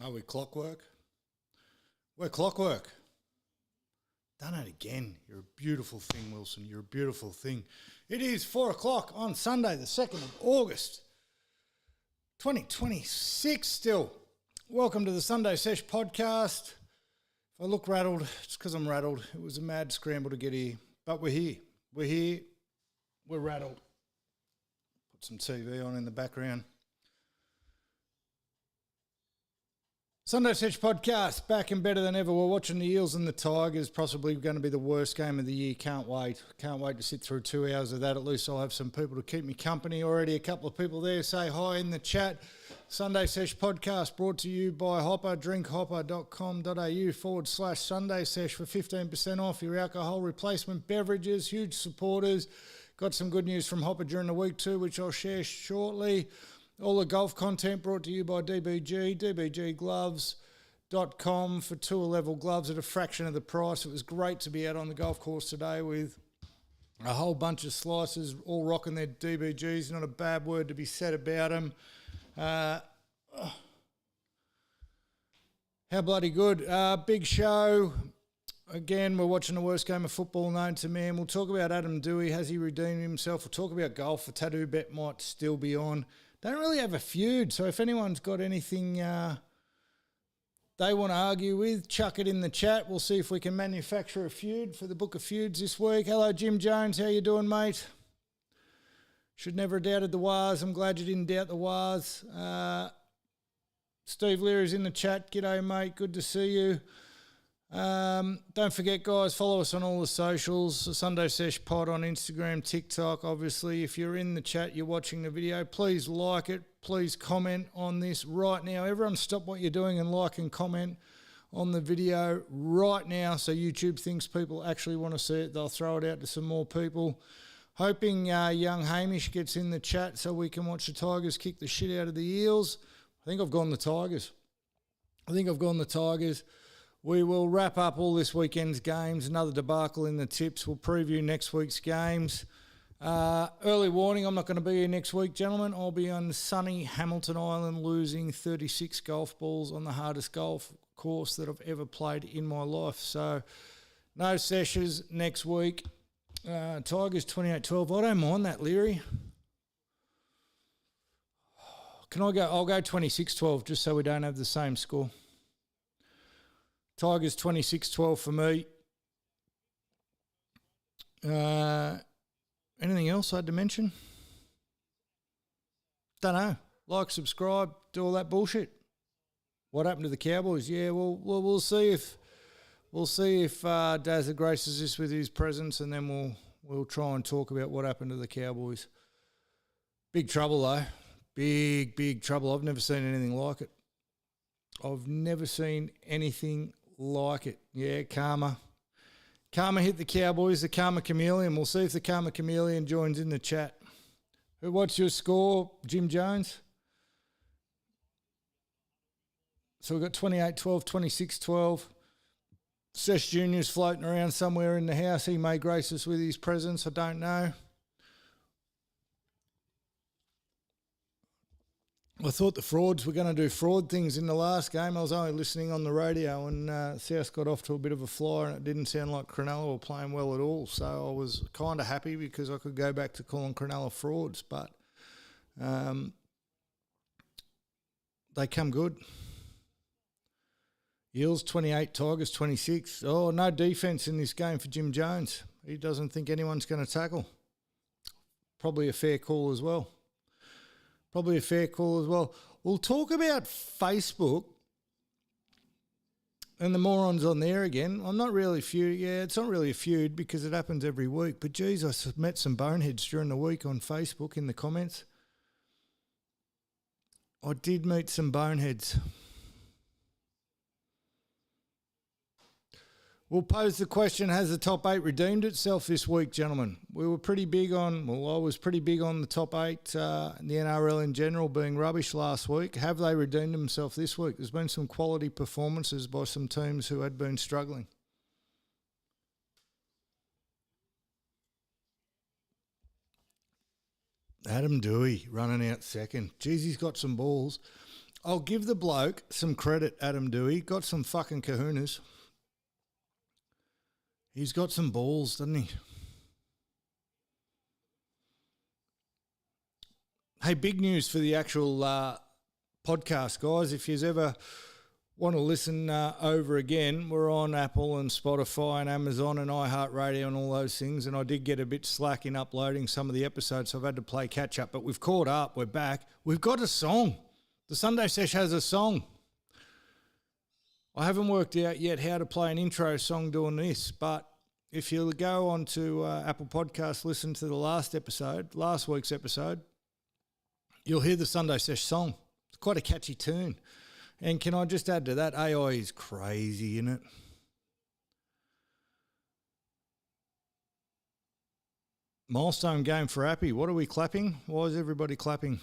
Are we clockwork? We're clockwork. Done it again. You're a beautiful thing, Wilson. You're a beautiful thing. It is 4 o'clock on Sunday, the 2nd of August, 2026 still. Welcome to the Sunday Sesh Podcast. If I look rattled, it's because I'm rattled. It was a mad scramble to get here, but we're here. We're here. We're rattled. Put some TV on in the background. Sunday Sesh Podcast, back and better than ever. We're watching the Eels and the Tigers, possibly going to be the worst game of the year. Can't wait. Can't wait to sit through 2 hours of that. At least I'll have some people to keep me company. Already a couple of people there. Say hi in the chat. Sunday Sesh Podcast brought to you by Hopper, drinkhopper.com.au/Sunday Sesh for 15% off your alcohol replacement beverages. Huge supporters. Got some good news from Hopper during the week too, which I'll share shortly. All the golf content brought to you by DBG, dbggloves.com for tour level gloves at a fraction of the price. It was great to be out on the golf course today with a whole bunch of slicers all rocking their DBGs. Not a bad word to be said about them. How bloody good. Big show. Again, we're watching the worst game of football known to man. We'll talk about Adam Dewey. Has he redeemed himself? We'll talk about golf. The tattoo bet might still be on. Don't really have a feud, so if anyone's got anything they want to argue with, chuck it in the chat. We'll see if we can manufacture a feud for the Book of Feuds this week. Hello, Jim Jones. How you doing, mate? Should never have doubted the Wars. I'm glad you didn't doubt the Wars. Steve Leary's in the chat. G'day, mate. Good to see you. Don't forget, guys, follow us on all the socials. The Sunday Sesh Pod on Instagram, TikTok. Obviously, if you're in the chat, you're watching the video, please like it. Please comment on this right now. Everyone stop what you're doing and like and comment on the video right now so YouTube thinks people actually want to see it. They'll throw it out to some more people. Hoping young Hamish gets in the chat so we can watch the Tigers kick the shit out of the Eels. I think I've gone the Tigers. We will wrap up all this weekend's games. Another debacle in the tips. We'll preview next week's games. Early warning, I'm not going to be here next week, gentlemen. I'll be on sunny Hamilton Island losing 36 golf balls on the hardest golf course that I've ever played in my life. So no sessions next week. Tigers 28-12. I don't mind that, Leary. Can I go? I'll go 26-12 just so we don't have the same score. Tigers 26-12 for me. Anything else I had to mention? Don't know. Like, subscribe, do all that bullshit. What happened to the Cowboys? Yeah, well, we'll see if Dazza graces us with his presence, and then we'll try and talk about what happened to the Cowboys. Big trouble though. Big trouble. I've never seen anything like it. Yeah, Karma. Karma hit the Cowboys, the Karma Chameleon. We'll see if the Karma Chameleon joins in the chat. What's your score, Jim Jones? So we've got 28-12, 26-12. Sesh Jr.'s floating around somewhere in the house. He may grace us with his presence. I don't know. I thought the frauds were going to do fraud things in the last game. I was only listening on the radio and South got off to a bit of a flyer and it didn't sound like Cronulla were playing well at all. So I was kind of happy because I could go back to calling Cronulla frauds. But they come good. Eels 28, Tigers 26. Oh, no defence in this game for Jim Jones. He doesn't think anyone's going to tackle. Probably a fair call as well. We'll talk about Facebook and the morons on there again. I'm not really feud. Yeah, it's not really a feud because it happens every week. But, geez, I met some boneheads during the week on Facebook in the comments. I did meet some boneheads. We'll pose the question, has the top 8 redeemed itself this week, gentlemen? I was pretty big on the top 8, and the NRL in general being rubbish last week. Have they redeemed themselves this week? There's been some quality performances by some teams who had been struggling. Adam Dewey running out second. Geez, he's got some balls. I'll give the bloke some credit, Adam Dewey. Got some fucking kahunas. He's got some balls, doesn't he? Hey, big news for the actual podcast, guys. If you ever want to listen over again, we're on Apple and Spotify and Amazon and iHeartRadio and all those things. And I did get a bit slack in uploading some of the episodes, so I've had to play catch up. But we've caught up. We're back. We've got a song. The Sunday Sesh has a song. I haven't worked out yet how to play an intro song doing this, but if you go on to Apple Podcasts, listen to the last week's episode, you'll hear the Sunday Sesh song. It's quite a catchy tune. And can I just add to that, AI is crazy, isn't it? Milestone game for Appy. What are we clapping? Why is everybody clapping?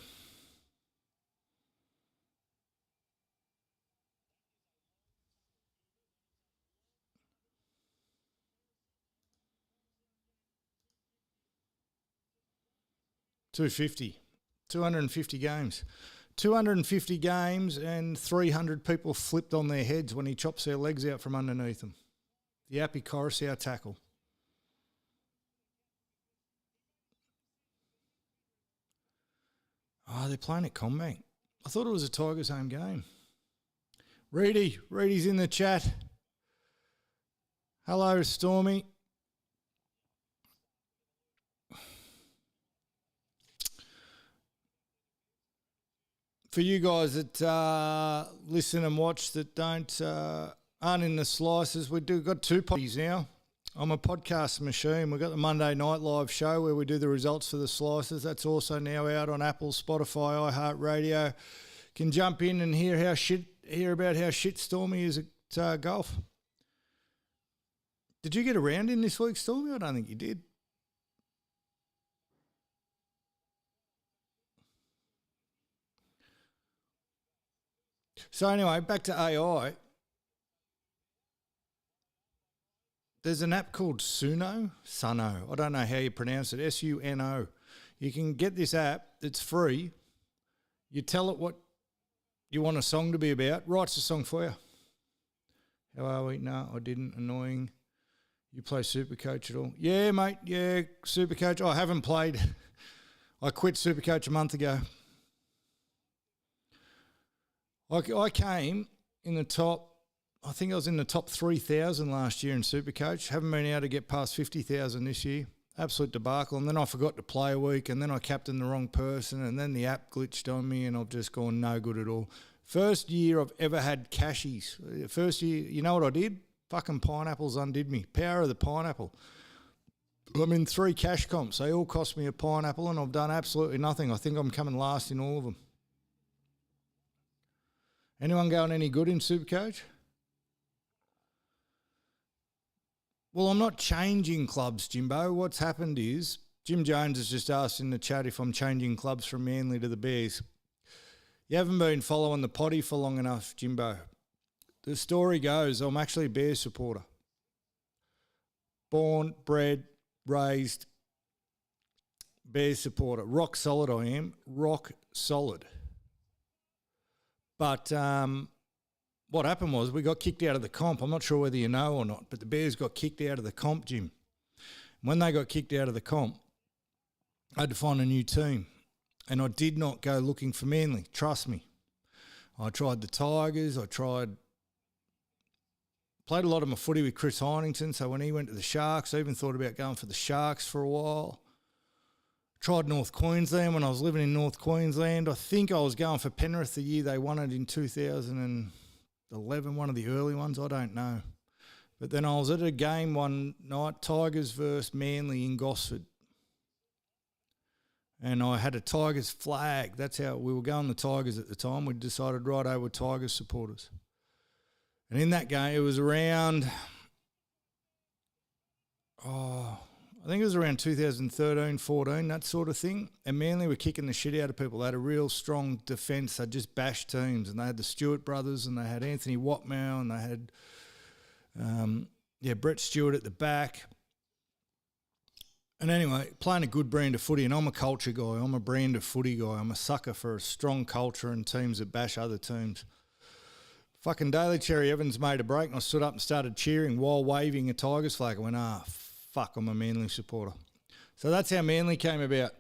$250 games. 250 games and 300 people flipped on their heads when he chops their legs out from underneath them. The Appy Coruscant tackle. Oh, they're playing at Combank. I thought it was a Tigers home game. Reedy's in the chat. Hello, Stormy. For you guys that listen and watch that aren't in the slices, we've got two podcasts now. I'm a podcast machine. We've got the Monday Night Live show where we do the results for the slices. That's also now out on Apple, Spotify, iHeartRadio. Can jump in and hear about how shit Stormy is at golf. Did you get a round in this week, Stormy? I don't think you did. So anyway, back to AI. There's an app called Suno. I don't know how you pronounce it. Suno. You can get this app. It's free. You tell it what you want a song to be about. Writes a song for you. How are we? No, I didn't. Annoying. You play Supercoach at all? Yeah, mate. Yeah, Supercoach. I haven't played. I quit Supercoach a month ago. I came in the top, I think I was in the top 3,000 last year in Supercoach. Haven't been able to get past 50,000 this year. Absolute debacle. And then I forgot to play a week, and then I captained the wrong person, and then the app glitched on me, and I've just gone no good at all. First year I've ever had cashies. First year, you know what I did? Fucking pineapples undid me. Power of the pineapple. I'm in 3 cash comps. They all cost me a pineapple, and I've done absolutely nothing. I think I'm coming last in all of them. Anyone going any good in Supercoach? Well, I'm not changing clubs, Jimbo. What's happened is Jim Jones has just asked in the chat if I'm changing clubs from Manly to the Bears. You haven't been following the potty for long enough, Jimbo. The story goes I'm actually a Bears supporter. Born, bred, raised, Bears supporter. Rock solid I am. Rock solid. But what happened was we got kicked out of the comp. I'm not sure whether you know or not, but the Bears got kicked out of the comp, Jim. When they got kicked out of the comp, I had to find a new team. And I did not go looking for Manly, trust me. I tried the Tigers. Played a lot of my footy with Chris Heinington, so when he went to the Sharks, I even thought about going for the Sharks for a while. Tried North Queensland when I was living in North Queensland. I think I was going for Penrith the year they won it in 2011, one of the early ones. I don't know. But then I was at a game one night, Tigers versus Manly in Gosford. And I had a Tigers flag. That's how we were going the Tigers at the time. We decided right over Tigers supporters. And in that game, it was around, I think it was around 2013, 14, that sort of thing. And Manly were kicking the shit out of people. They had a real strong defence. They just bashed teams. And they had the Stewart brothers, and they had Anthony Watmow, and they had, Brett Stewart at the back. And anyway, playing a good brand of footy, and I'm a culture guy. I'm a brand of footy guy. I'm a sucker for a strong culture and teams that bash other teams. Fucking Daly Cherry Evans made a break and I stood up and started cheering while waving a Tigers flag. I went, fuck, I'm a Manly supporter. So that's how Manly came about.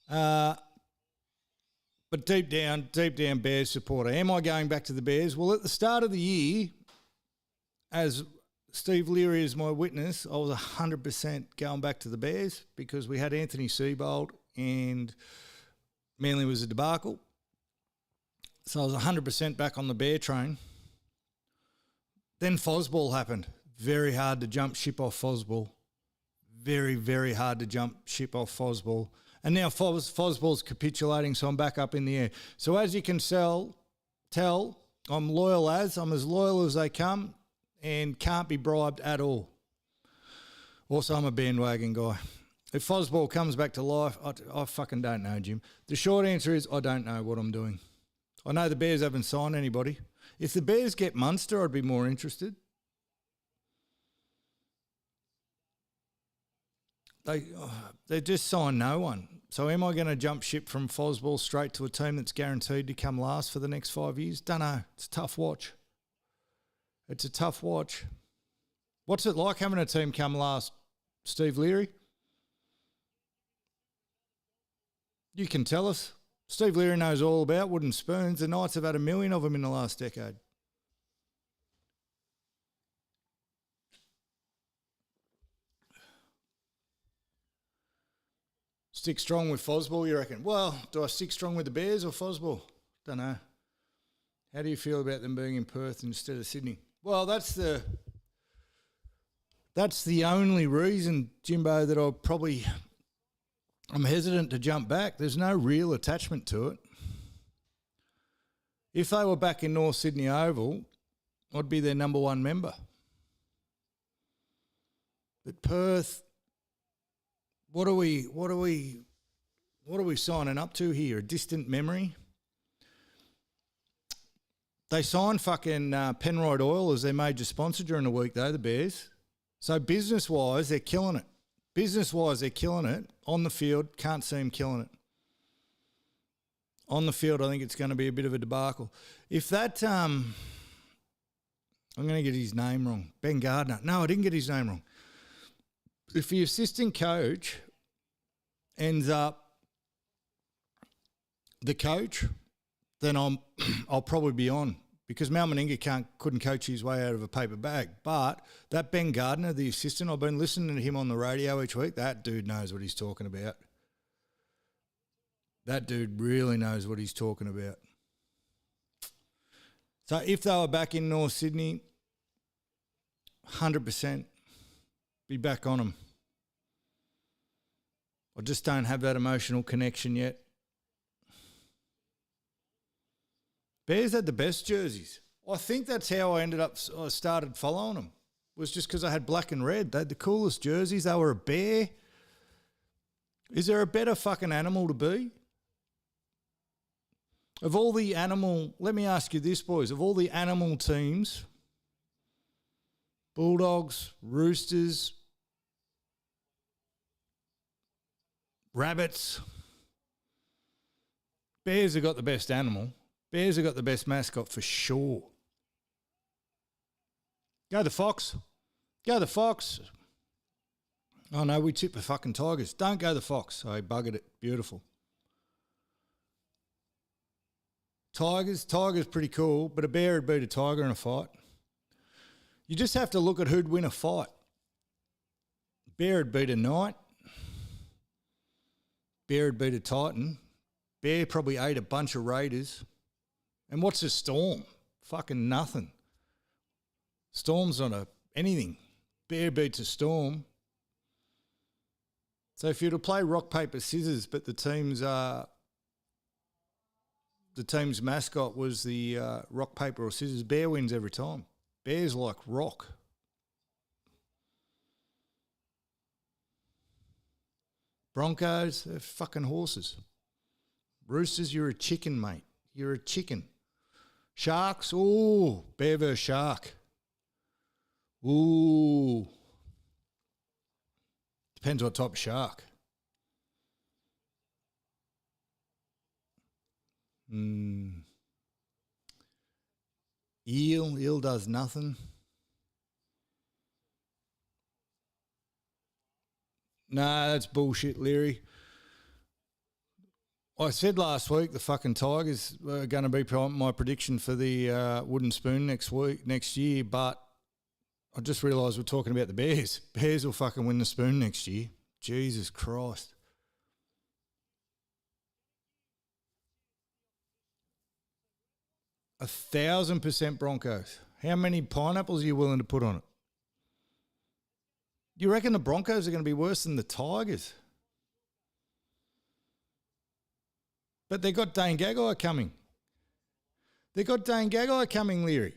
But deep down, Bears supporter. Am I going back to the Bears? Well, at the start of the year, as Steve Leary is my witness, I was 100% going back to the Bears because we had Anthony Seibold and Manly was a debacle. So I was 100% back on the Bear train. Then Fosball happened. Very hard to jump ship off Fosball. Very, very hard to jump ship off Fosball. And now Fosball's capitulating, so I'm back up in the air. So as you can tell, I'm loyal I'm as loyal as they come and can't be bribed at all. Also, I'm a bandwagon guy. If Fosball comes back to life, I fucking don't know, Jim. The short answer is I don't know what I'm doing. I know the Bears haven't signed anybody. If the Bears get Munster, I'd be more interested. They just signed no one. So am I going to jump ship from Fosball straight to a team that's guaranteed to come last for the next 5 years? Don't know. It's a tough watch. It's a tough watch. What's it like having a team come last, Steve Leary? You can tell us. Steve Leary knows all about wooden spoons. The Knights have had 1 million of them in the last decade. Stick strong with Fosball, you reckon? Well, do I stick strong with the Bears or Fosball? Don't know. How do you feel about them being in Perth instead of Sydney? Well, that's the only reason, Jimbo, that I'm hesitant to jump back. There's no real attachment to it. If they were back in North Sydney Oval, I'd be their number one member. But Perth, what are we signing up to here? A distant memory? They signed fucking Penrite Oil as their major sponsor during the week, though, the Bears. So business-wise, they're killing it. Business-wise, they're killing it. On the field, can't see them killing it. On the field, I think it's going to be a bit of a debacle. If that, I'm going to get his name wrong. Ben Gardner. No, I didn't get his name wrong. If the assistant coach ends up the coach, then I'll probably be on because Mal Meninga couldn't coach his way out of a paper bag. But that Ben Gardner, the assistant, I've been listening to him on the radio each week. That dude knows what he's talking about. That dude really knows what he's talking about. So if they were back in North Sydney, 100% be back on them. I just don't have that emotional connection yet. Bears had the best jerseys. I think that's how I started following them. Was just because I had black and red. They had the coolest jerseys. They were a bear. Is there a better fucking animal to be? Of all the animal, let me ask you this, boys. Of all the animal teams, Bulldogs, Roosters, Rabbits, Bears have got the best animal. Bears have got the best mascot for sure. Go the Fox. Go the Fox. Oh, no, we tip the fucking Tigers. Don't go the Fox. I buggered it. Beautiful. Tigers pretty cool, but a bear would beat a tiger in a fight. You just have to look at who'd win a fight. Bear would beat a knight. Bear would beat a titan. Bear probably ate a bunch of raiders. And what's a storm? Fucking nothing. Storm's not anything. Bear beats a storm. So if you were to play rock, paper, scissors, but the team's mascot was the rock, paper or scissors, bear wins every time. Bear's like rock. Broncos, they're fucking horses. Roosters, you're a chicken, mate. You're a chicken. Sharks, ooh, bear versus shark. Ooh. Depends what type of shark. Eel does nothing. Nah, that's bullshit, Leary. I said last week the fucking Tigers were going to be my prediction for the wooden spoon next year, but I just realised we're talking about the Bears. Bears will fucking win the spoon next year. Jesus Christ. A 1,000% Broncos. How many pineapples are you willing to put on it? You reckon the Broncos are going to be worse than the Tigers? But they got Dane Gagai coming. They got Dane Gagai coming, Leary.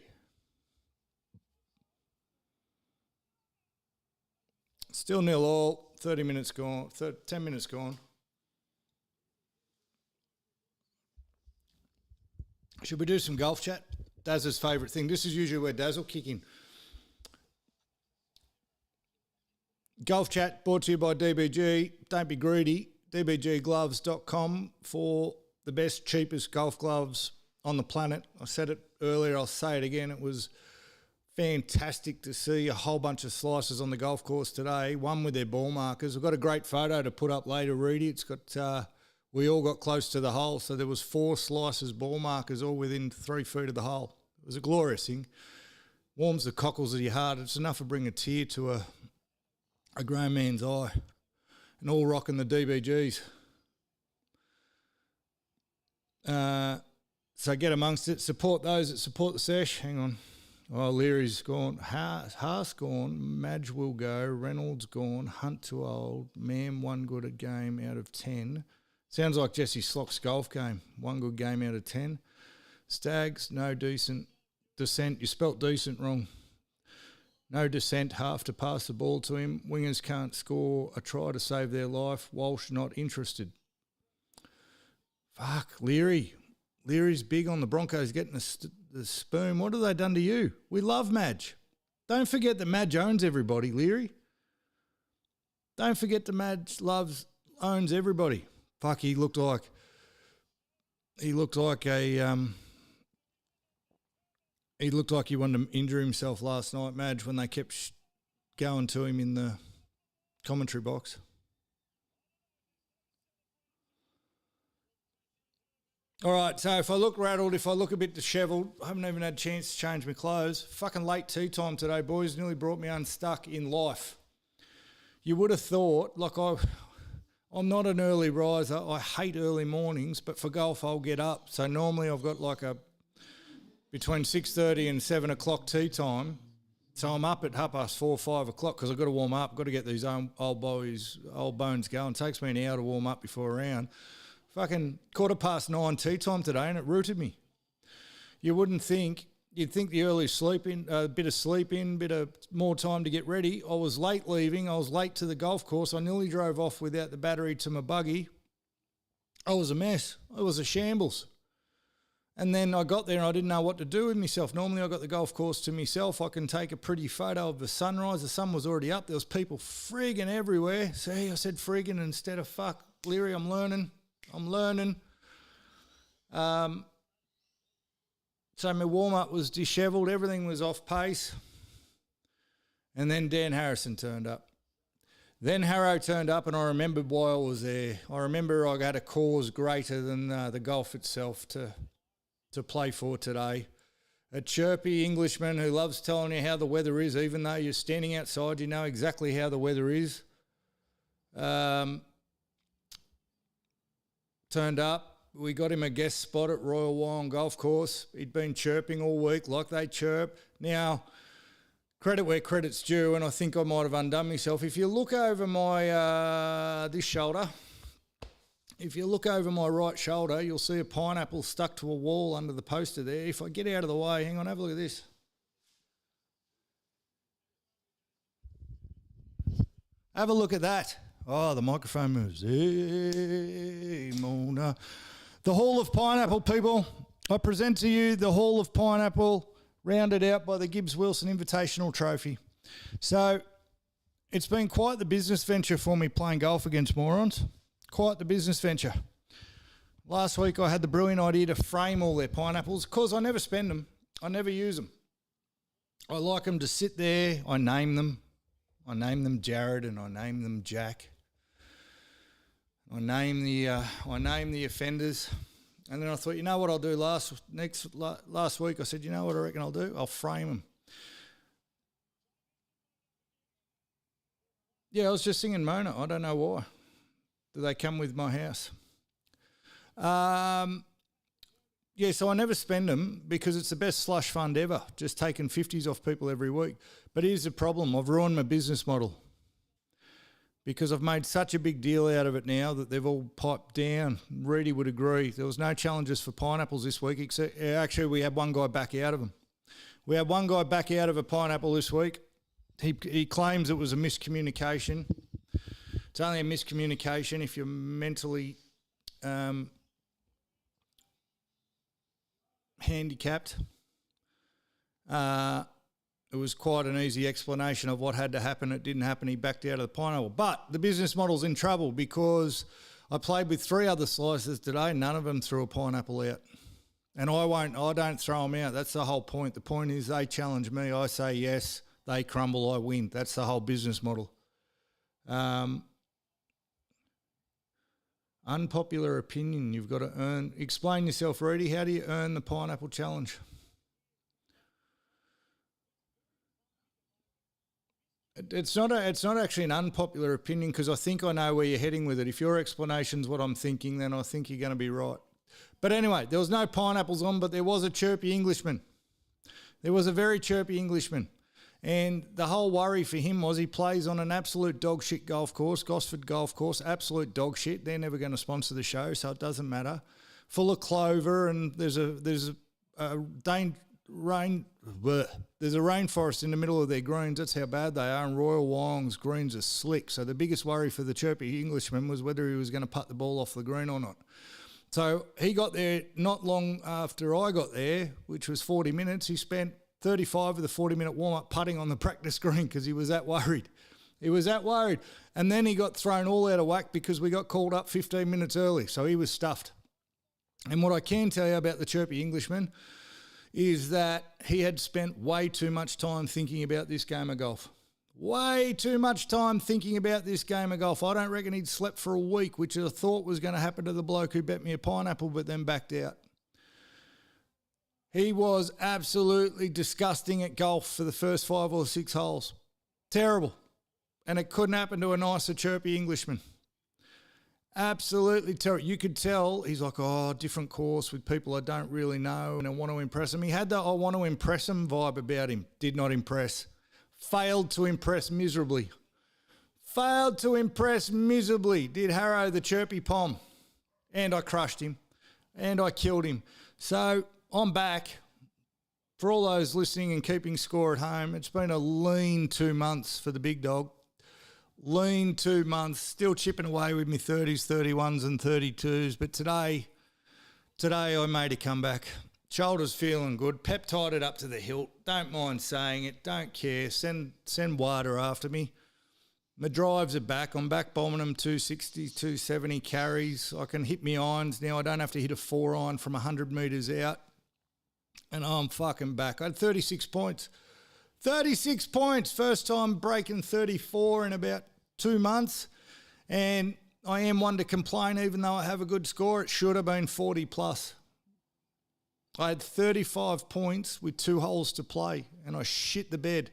Still 0-0, 30 minutes gone, 10 minutes gone. Should we do some golf chat? Daz's favourite thing. This is usually where Daz will kick in. Golf chat brought to you by DBG. Don't be greedy. dbggloves.com for the best, cheapest golf gloves on the planet. I said it earlier, I'll say it again. It was fantastic to see a whole bunch of slices on the golf course today, one with their ball markers. We've got a great photo to put up later, Reedy. It's got, we all got close to the hole, so there was 4 slices ball markers all within 3 feet of the hole. It was a glorious thing. Warms the cockles of your heart. It's enough to bring a tear to a grown man's eye. And all rocking the DBGs. So get amongst it. Support those that support the sesh. Hang on. Oh, Leary's gone. Haas gone. Madge will go. Reynolds gone. Hunt too old. Mam 1 good a game out of 10. Sounds like Jesse Slock's golf game. 1 good game out of 10. Stags, no decent. Descent, you spelt decent wrong. No descent, half to pass the ball to him. Wingers can't score a try to save their life. Walsh not interested. Fuck, Leary. Leary's big on the Broncos getting the spoon. What have they done to you? We love Madge. Don't forget that Madge owns everybody, Leary. Don't forget that Madge owns everybody. Fuck, he looked like he wanted to injure himself last night, Madge, when they kept going to him in the commentary box. All right, so if I look rattled, if I look a bit dishevelled, I haven't even had a chance to change my clothes. Fucking late tea time today, boys. Nearly brought me unstuck in life. You would have thought, like I'm not an early riser. I hate early mornings, but for golf I'll get up. So normally I've got like between 6:30 and 7 o'clock tea time. So I'm up at 4:30, 5 o'clock because I've got to warm up. I've got to get these old bones going. It takes me an hour to warm up before a round. Fucking 9:15 tea time today, and it rooted me. You wouldn't think, you'd think the early sleep-in, a bit of sleep-in, bit of more time to get ready. I was late leaving. I was late to the golf course. I nearly drove off without the battery to my buggy. I was a mess. It was a shambles. And then I got there and I didn't know what to do with myself. Normally I got the golf course to myself. I can take a pretty photo of the sunrise. The sun was already up. There was people frigging everywhere. See, I said frigging instead of fuck. Leary, I'm learning. So my warm-up was dishevelled. Everything was off pace. And then Dan Harrison turned up. Then Harrow turned up and I remembered why I was there. I remember I had a cause greater than the golf itself to play for today. A chirpy Englishman who loves telling you how the weather is, even though you're standing outside, you know exactly how the weather is. Turned up. We got him a guest spot at Royal Wyong Golf Course. He'd been chirping all week like they chirp. Now, credit where credit's due, and I think I might have undone myself. If you look over my this shoulder, if you look over my right shoulder, you'll see a pineapple stuck to a wall under the poster there. If I get out of the way, hang on, have a look at this. Have a look at that. Oh, the microphone moves. Hey, Mona. The Hall of Pineapple, people. I present to you the Hall of Pineapple, rounded out by the Gibbs Wilson Invitational Trophy. So, It's been quite the business venture for me playing golf against morons. Quite the business venture. Last week I had the brilliant idea to frame all their pineapples because I never spend them. I never use them. I like them to sit there. I name them. I name them Jared and I name them Jack. I name the offenders. And then I thought, you know what I'll do last week? I said, you know what I reckon I'll do? I'll frame them. Yeah, I was just singing Mona. I don't know why. Do they come with my house? Yeah, so I never spend them because it's the best slush fund ever, just taking 50s off people every week. But here's the problem. I've ruined my business model because I've made such a big deal out of it now that they've all piped down. Reedy would agree. There was no challenges for pineapples this week, except actually we had one guy back out of them. We had one guy back out of a pineapple this week. He claims it was a miscommunication. It's only a miscommunication if you're mentally handicapped. It was quite an easy explanation of what had to happen. It didn't happen. He backed out of the pineapple. But the business model's in trouble because I played with 3 other slicers today. None of them threw a pineapple out. And I don't throw them out. That's the whole point. The point is they challenge me. I say yes. They crumble. I win. That's the whole business model. Unpopular opinion. You've got to earn. Explain yourself, Reedy. How do you earn the pineapple challenge? It's not actually an unpopular opinion because I think I know where you're heading with it. If your explanation's what I'm thinking, then I think you're going to be right. But anyway, there was no pineapples on, but there was a chirpy Englishman. There was a very chirpy Englishman. And the whole worry for him was he plays on an absolute dog shit golf course, Gosford Golf Course, absolute dog shit. They're never going to sponsor the show, so it doesn't matter. Full of clover, and there's a rainforest in the middle of their greens. That's how bad they are. And Royal Wong's greens are slick. So the biggest worry for the chirpy Englishman was whether he was going to putt the ball off the green or not. So he got there not long after I got there, which was 40 minutes. He spent 35 of the 40-minute warm-up putting on the practice green because he was that worried. He was that worried. And then he got thrown all out of whack because we got called up 15 minutes early. So he was stuffed. And what I can tell you about the chirpy Englishman is that he had spent way too much time thinking about this game of golf. Way too much time thinking about this game of golf. I don't reckon he'd slept for a week, which I thought was going to happen to the bloke who bet me a pineapple but then backed out. He was absolutely disgusting at golf for the first 5 or 6 holes. Terrible. And it couldn't happen to a nicer, chirpy Englishman. Absolutely terrible. You could tell he's like, oh, different course with people I don't really know and I want to impress them. He had that I want to impress them vibe about him. Did not impress. Failed to impress miserably. Failed to impress miserably. Did Harrow the chirpy pom. And I crushed him. And I killed him. So I'm back. For all those listening and keeping score at home, it's been a lean 2 months for the big dog. Lean 2 months, still chipping away with me 30s, 31s and 32s. But today I made a comeback. Shoulders feeling good. Peptide it up to the hilt. Don't mind saying it. Don't care. Send water after me. My drives are back. I'm back bombing them 260, 270 carries. I can hit me irons now. I don't have to hit a 4-iron from 100 metres out. And I'm fucking back. I had 36 points. 36 points. First time breaking 34 in about 2 months. And I am one to complain even though I have a good score. It should have been 40 plus. I had 35 points with 2 holes to play and I shit the bed.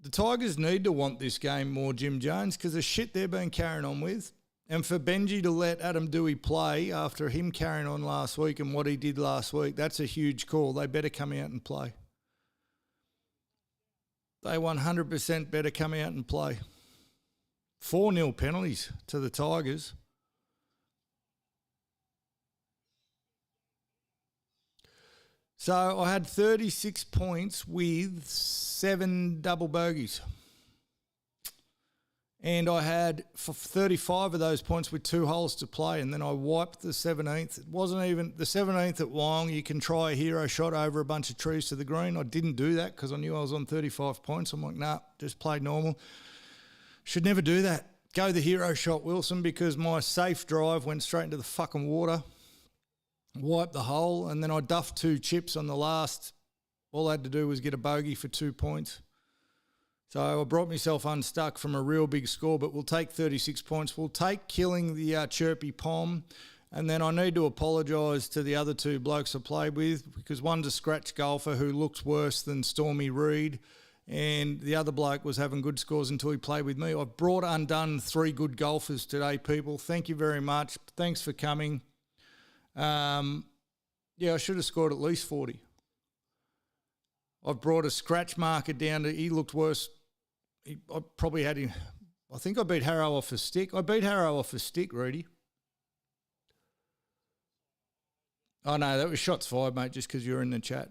The Tigers need to want this game more, Jim Jones, because the shit they've been carrying on with. And for Benji to let Adam Dewey play after him carrying on last week and what he did last week, that's a huge call. They better come out and play. They 100% better come out and play. 4-0 penalties to the Tigers. So I had 36 points with 7 double bogeys. And I had for 35 of those points with 2 holes to play, and then I wiped the 17th. It wasn't even the 17th at Wong. You can try a hero shot over a bunch of trees to the green. I didn't do that because I knew I was on 35 points. I'm like, nah, just played normal. Should never do that. Go the hero shot, Wilson, because my safe drive went straight into the fucking water. Wiped the hole, and then I duffed 2 chips on the last. All I had to do was get a bogey for 2 points. So I brought myself unstuck from a real big score, but we'll take 36 points. We'll take killing the chirpy pom. And then I need to apologise to the other 2 blokes I played with, because one's a scratch golfer who looks worse than Stormy Reed, and the other bloke was having good scores until he played with me. I've brought undone 3 good golfers today, people. Thank you very much. Thanks for coming. I should have scored at least 40. I've brought a scratch marker down to, he looked worse. I probably had him. I think I beat Harrow off a stick. I beat Harrow off a stick, Rudy. Oh, no, that was shots fired, mate, just because you're in the chat.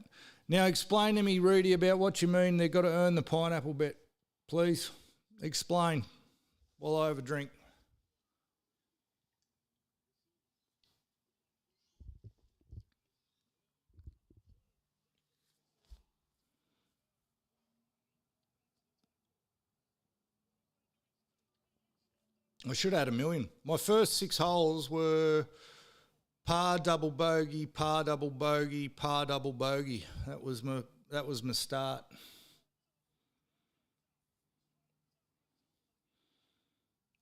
Now, explain to me, Rudy, about what you mean they've got to earn the pineapple bet. Please, explain while I have a drink. I should have had $1 million. My first 6 holes were par, double bogey, par, double bogey, par, double bogey. That was my start.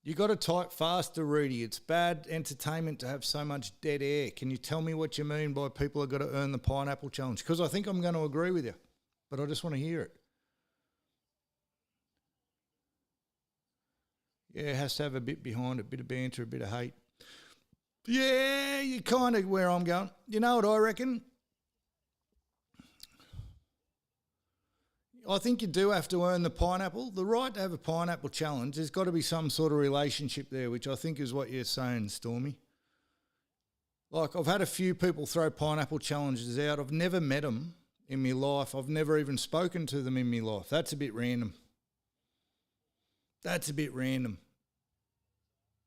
You got to type faster, Rudy. It's bad entertainment to have so much dead air. Can you tell me what you mean by people have got to earn the pineapple challenge? Because I think I'm going to agree with you, but I just want to hear it. Yeah, it has to have a bit behind it, a bit of banter, a bit of hate. Yeah, you kind of where I'm going. You know what I reckon? I think you do have to earn the pineapple. The right to have a pineapple challenge, there's got to be some sort of relationship there, which I think is what you're saying, Stormy. Like, I've had a few people throw pineapple challenges out. I've never met them in my life. I've never even spoken to them in my life. That's a bit random. That's a bit random.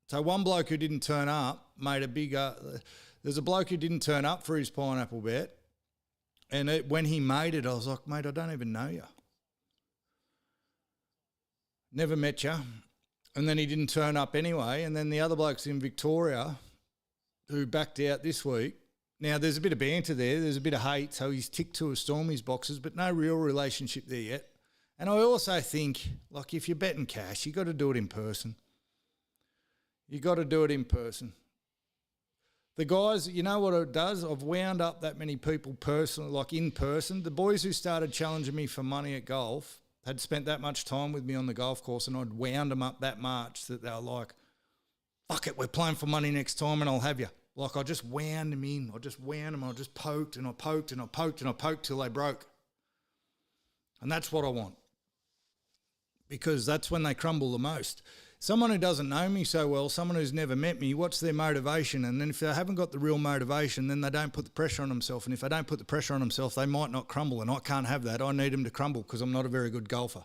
So one bloke who didn't turn up made a bigger... there's a bloke who didn't turn up for his pineapple bet, and when he made it, I was like, mate, I don't even know you. Never met you. And then he didn't turn up anyway, and then the other bloke's in Victoria who backed out this week. Now, there's a bit of banter there. There's a bit of hate, so he's ticked 2 of Stormy's boxes, but no real relationship there yet. And I also think, like, if you're betting cash, you got to do it in person. You got to do it in person. The guys, you know what it does? I've wound up that many people personally, like in person. The boys who started challenging me for money at golf had spent that much time with me on the golf course, and I'd wound them up that much that they were like, fuck it, we're playing for money next time and I'll have you. Like, I just wound them in. I just wound them. I just poked and I poked and I poked and I poked till they broke. And that's what I want, because that's when they crumble the most. Someone who doesn't know me so well, someone who's never met me, what's their motivation? And then if they haven't got the real motivation, then they don't put the pressure on themselves. And if they don't put the pressure on themselves, they might not crumble. And I can't have that. I need them to crumble because I'm not a very good golfer.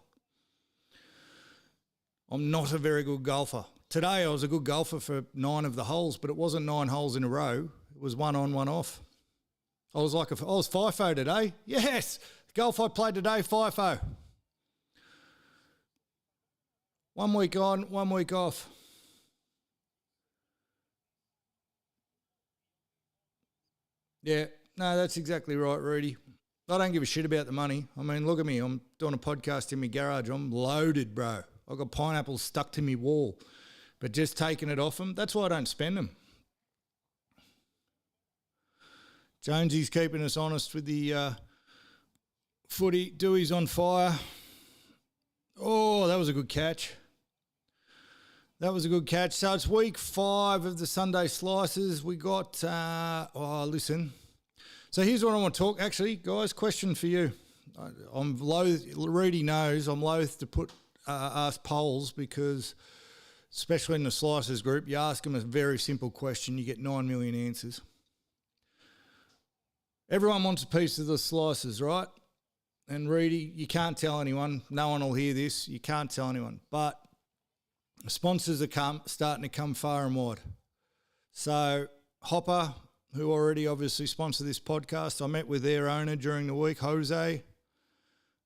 I'm not a very good golfer. Today I was a good golfer for 9 of the holes, but it wasn't 9 holes in a row. It was 1 on, 1 off. I was FIFO today. Yes, golf I played today, FIFO. 1 week on, 1 week off. Yeah, no, that's exactly right, Rudy. I don't give a shit about the money. I mean, look at me. I'm doing a podcast in my garage. I'm loaded, bro. I've got pineapples stuck to me wall. But just taking it off them, that's why I don't spend them. Jonesy's keeping us honest with the footy. Dewey's on fire. Oh, that was a good catch. That was a good catch. So it's week 5 of the Sunday Slices. We got, listen. So here's what I want to talk. Actually, guys, question for you. I'm loath, Rudy knows I'm loath to ask polls because, especially in the Slices group, you ask them a very simple question, you get 9 million answers. Everyone wants a piece of the Slices, right? And Rudy, you can't tell anyone. No one will hear this. You can't tell anyone. But sponsors are starting to come far and wide. So Hopper, who already obviously sponsor this podcast, I met with their owner during the week, Jose.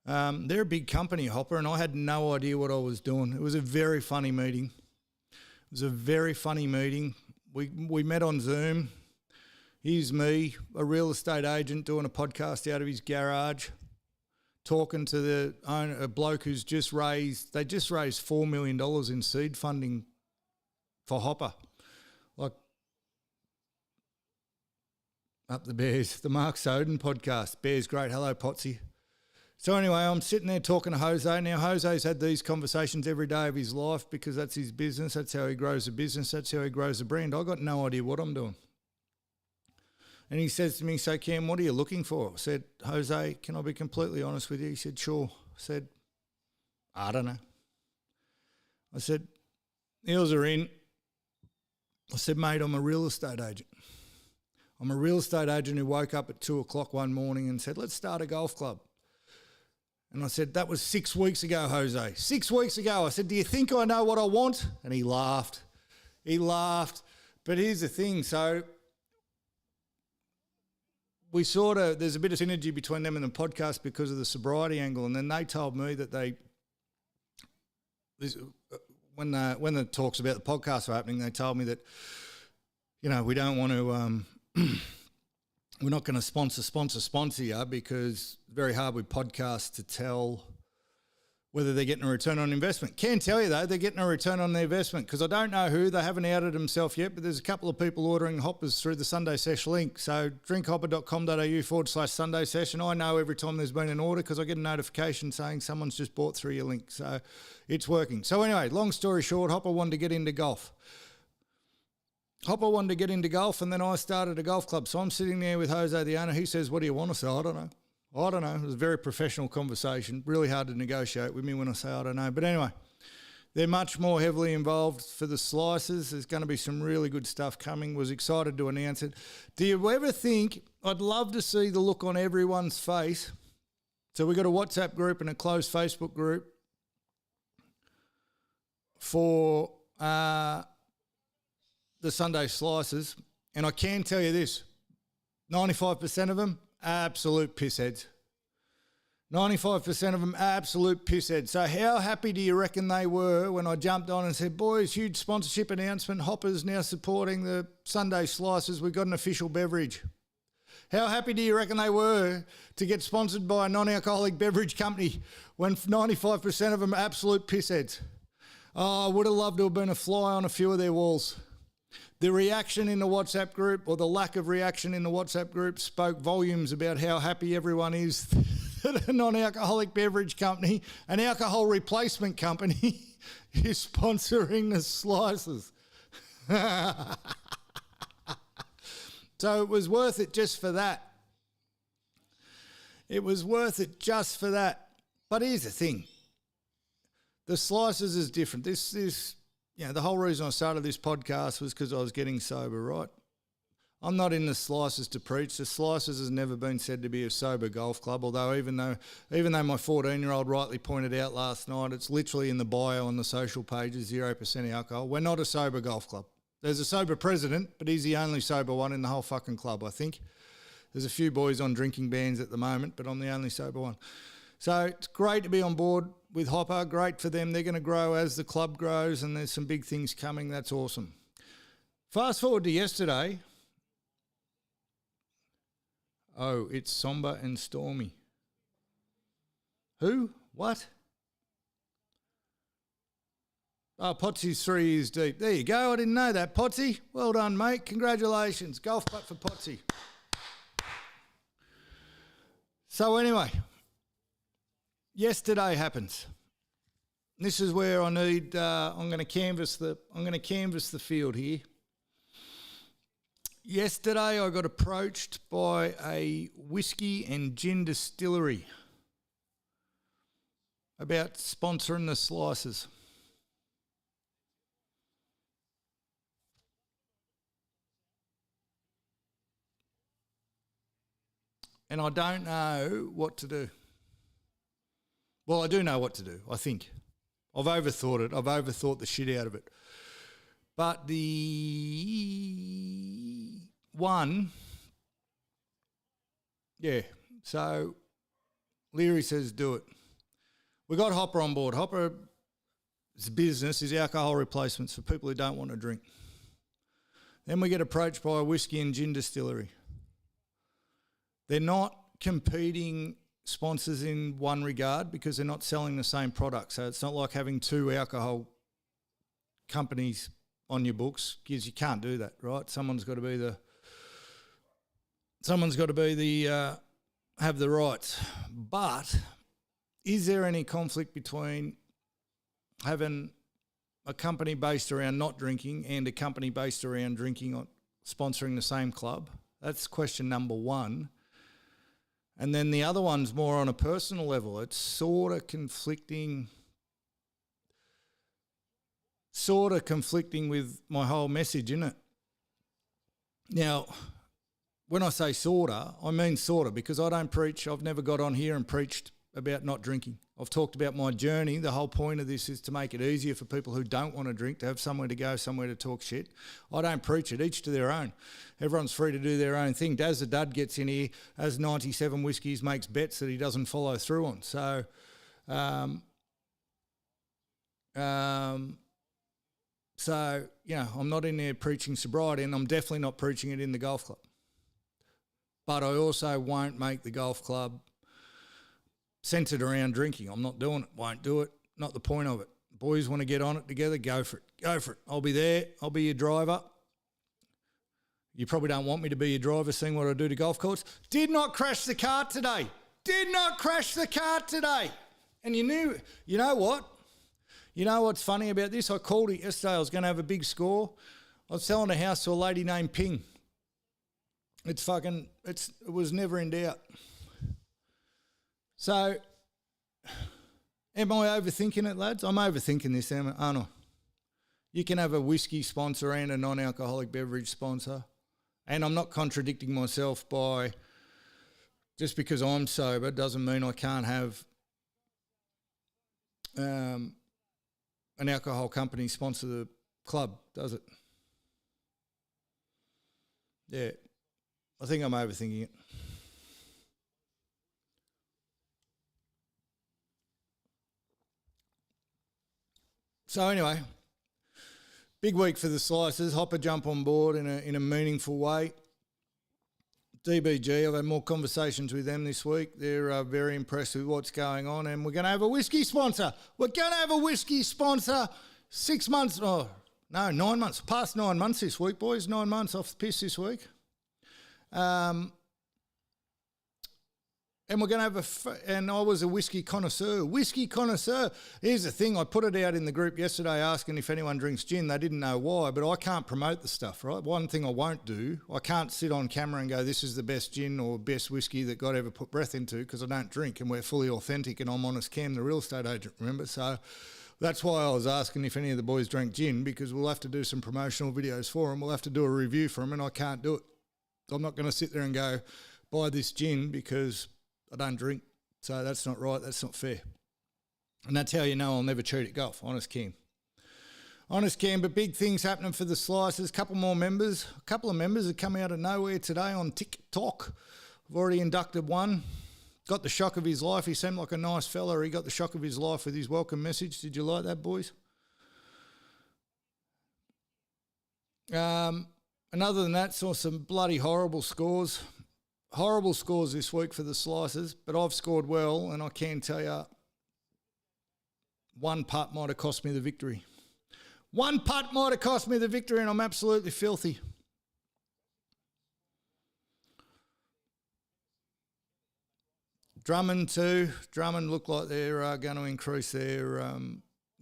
They're a big company, Hopper, and I had no idea what I was doing. It was a very funny meeting. We met on Zoom. Here's me, a real estate agent, doing a podcast out of his garage, talking to the owner, a bloke who's just raised $4 million in seed funding for Hopper. Like, up the Bears, the Mark Soden podcast. Bears great. Hello, Potsy. So anyway, I'm sitting there talking to Jose. Now, Jose's had these conversations every day of his life because that's his business. That's how he grows a business. That's how he grows a brand. I got no idea what I'm doing. And he says to me, so Cam, what are you looking for? I said, Jose, can I be completely honest with you? He said, sure. I said, I don't know. I said, Eels are in. I said, mate, I'm a real estate agent. I'm a real estate agent who woke up at 2 o'clock one morning and said, let's start a golf club. And I said, that was 6 weeks ago, Jose. 6 weeks ago. I said, do you think I know what I want? And he laughed. But here's the thing. So there's a bit of synergy between them and the podcast because of the sobriety angle. And then they told me that when the talks about the podcast were happening, they told me that, we don't want to, we're not going to sponsor you because it's very hard with podcasts to tell whether they're getting a return on investment. Can tell you, though, they're getting a return on their investment because I don't know who. They haven't outed themselves yet, but there's a couple of people ordering hoppers through the Sunday Sesh link. So drinkhopper.com.au/Sunday Sesh. And I know every time there's been an order because I get a notification saying someone's just bought through your link. So it's working. So anyway, long story short, Hopper wanted to get into golf. And then I started a golf club. So I'm sitting there with Jose, the owner. He says, what do you want? I say, I don't know. It was a very professional conversation. Really hard to negotiate with me when I say I don't know. But anyway, they're much more heavily involved for the slices. There's going to be some really good stuff coming. Was excited to announce it. Do you ever think, I'd love to see the look on everyone's face. So we've got a WhatsApp group and a closed Facebook group for the Sunday slices. And I can tell you this, 95% of them, absolute pissheads. 95% of them, absolute pissheads. So how happy do you reckon they were when I jumped on and said, boys, huge sponsorship announcement. Hopper's now supporting the Sunday slices. We've got an official beverage. How happy do you reckon they were to get sponsored by a non-alcoholic beverage company when 95% of them are absolute pissheads? Oh, I would have loved to have been a fly on a few of their walls. The reaction in the WhatsApp group, or the lack of reaction in the WhatsApp group, spoke volumes about how happy everyone is that a non-alcoholic beverage company, an alcohol replacement company, is sponsoring the slices. So it was worth it just for that. But here's the thing. The slices is different. The whole reason I started this podcast was because I was getting sober, right? I'm not in the slices to preach. The slices has never been said to be a sober golf club, although even though my 14-year-old rightly pointed out last night, it's literally in the bio on the social pages, 0% alcohol. We're not a sober golf club. There's a sober president, but he's the only sober one in the whole fucking club, I think. There's a few boys on drinking bans at the moment, but I'm the only sober one. So it's great to be on board with Hopper. Great for them. They're going to grow as the club grows, and there's some big things coming. That's awesome. Fast forward to yesterday. Oh, it's somber and stormy. Who? What? Oh, Potsy's 3 years deep. There you go. I didn't know that. Potsy, well done, mate. Congratulations. Golf clap for Potsy. So anyway, yesterday happens. This is where I need. I'm going to canvass the field here. Yesterday, I got approached by a whiskey and gin distillery about sponsoring the slices. And I don't know what to do. Well, I do know what to do, I think. I've overthought it. I've overthought the shit out of it. But the one, yeah, so Leary says do it. We got Hopper on board. Hopper's business is alcohol replacements for people who don't want to drink. Then we get approached by a whiskey and gin distillery. They're not competing sponsors in one regard because they're not selling the same product. So it's not like having two alcohol companies on your books, because you can't do that, right? Someone's got to be have the rights. But is there any conflict between having a company based around not drinking and a company based around drinking or sponsoring the same club? That's question number one. And then the other one's more on a personal level. It's sort of conflicting with my whole message, isn't it? Now, when I say sorta, I mean sorta, because I don't preach. I've never got on here and preached about not drinking. I've talked about my journey. The whole point of this is to make it easier for people who don't want to drink, to have somewhere to go, somewhere to talk shit. I don't preach it, each to their own. Everyone's free to do their own thing. Daz the Dud gets in here, has 97 whiskies, makes bets that he doesn't follow through on. So, I'm not in there preaching sobriety, and I'm definitely not preaching it in the golf club. But I also won't make the golf club centred around drinking. I'm not doing it. Won't do it. Not the point of it. Boys want to get on it together, go for it. Go for it. I'll be there. I'll be your driver. You probably don't want me to be your driver, seeing what I do to golf course. Did not crash the cart today. Did not crash the cart today. And you know what? You know what's funny about this? I called it yesterday. I was going to have a big score. I was selling a house to a lady named Ping. It was never in doubt. So, am I overthinking it, lads? I'm overthinking this, aren't I? You can have a whiskey sponsor and a non-alcoholic beverage sponsor. And I'm not contradicting myself by just because I'm sober doesn't mean I can't have an alcohol company sponsor the club, does it? Yeah, I think I'm overthinking it. So anyway, big week for the Slicers. Hopper jump on board in a meaningful way. DBG, I've had more conversations with them this week. They're very impressed with what's going on, and we're going to have a whiskey sponsor. We're going to have a whiskey sponsor 6 months. Oh, no, 9 months. Past 9 months this week, boys. 9 months off the piss this week. And we're going to have and I was a whiskey connoisseur. Whiskey connoisseur. Here's the thing. I put it out in the group yesterday asking if anyone drinks gin. They didn't know why, but I can't promote the stuff, right? One thing I won't do, I can't sit on camera and go, this is the best gin or best whiskey that God ever put breath into, because I don't drink and we're fully authentic and I'm Honest Cam, the real estate agent, remember? So that's why I was asking if any of the boys drank gin, because we'll have to do some promotional videos for them. We'll have to do a review for them, and I can't do it. I'm not going to sit there and go, buy this gin because I don't drink. So that's not right. That's not fair. And that's how you know I'll never cheat at golf. Honest Cam. Honest Cam, but big things happening for the Slicers. A couple of members have come out of nowhere today on TikTok. I've already inducted one. Got the shock of his life. He seemed like a nice fella. He got the shock of his life with his welcome message. Did you like that, boys? And other than that, saw some bloody horrible scores. Horrible scores this week for the Slicers, but I've scored well, and I can tell you one putt might have cost me the victory. One putt might have cost me the victory, and I'm absolutely filthy. Drummond too. Drummond look like they're going to increase their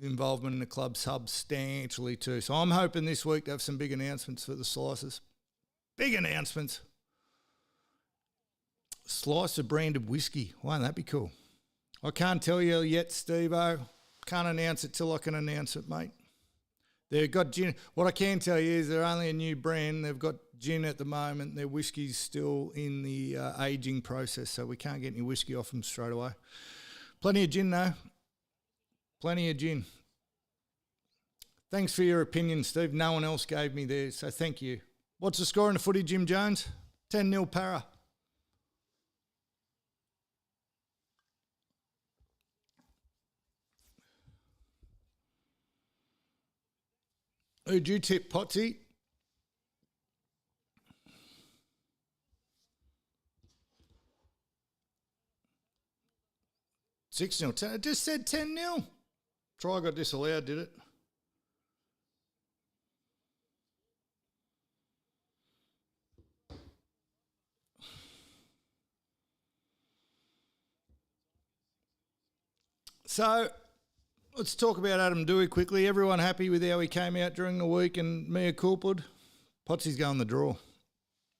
involvement in the club substantially too. So I'm hoping this week to have some big announcements for the Slicers. Big announcements. Slicer branded whiskey. Won't that be cool? I can't tell you yet, Steve-O. Can't announce it till I can announce it, mate. They've got gin. What I can tell you is they're only a new brand. They've got gin at the moment. Their whiskey's still in the aging process, so we can't get any whiskey off them straight away. Plenty of gin, though. Plenty of gin. Thanks for your opinion, Steve. No one else gave me theirs, so thank you. What's the score in the footy, Jim Jones? 10-0 Para. Who'd you tip, Potsy? Six 0. I just said 10-0. Try got disallowed, did it? So let's talk about Adam Doueihi quickly. Everyone happy with how he came out during the week and Mia Coolpud? Potsy's going the draw.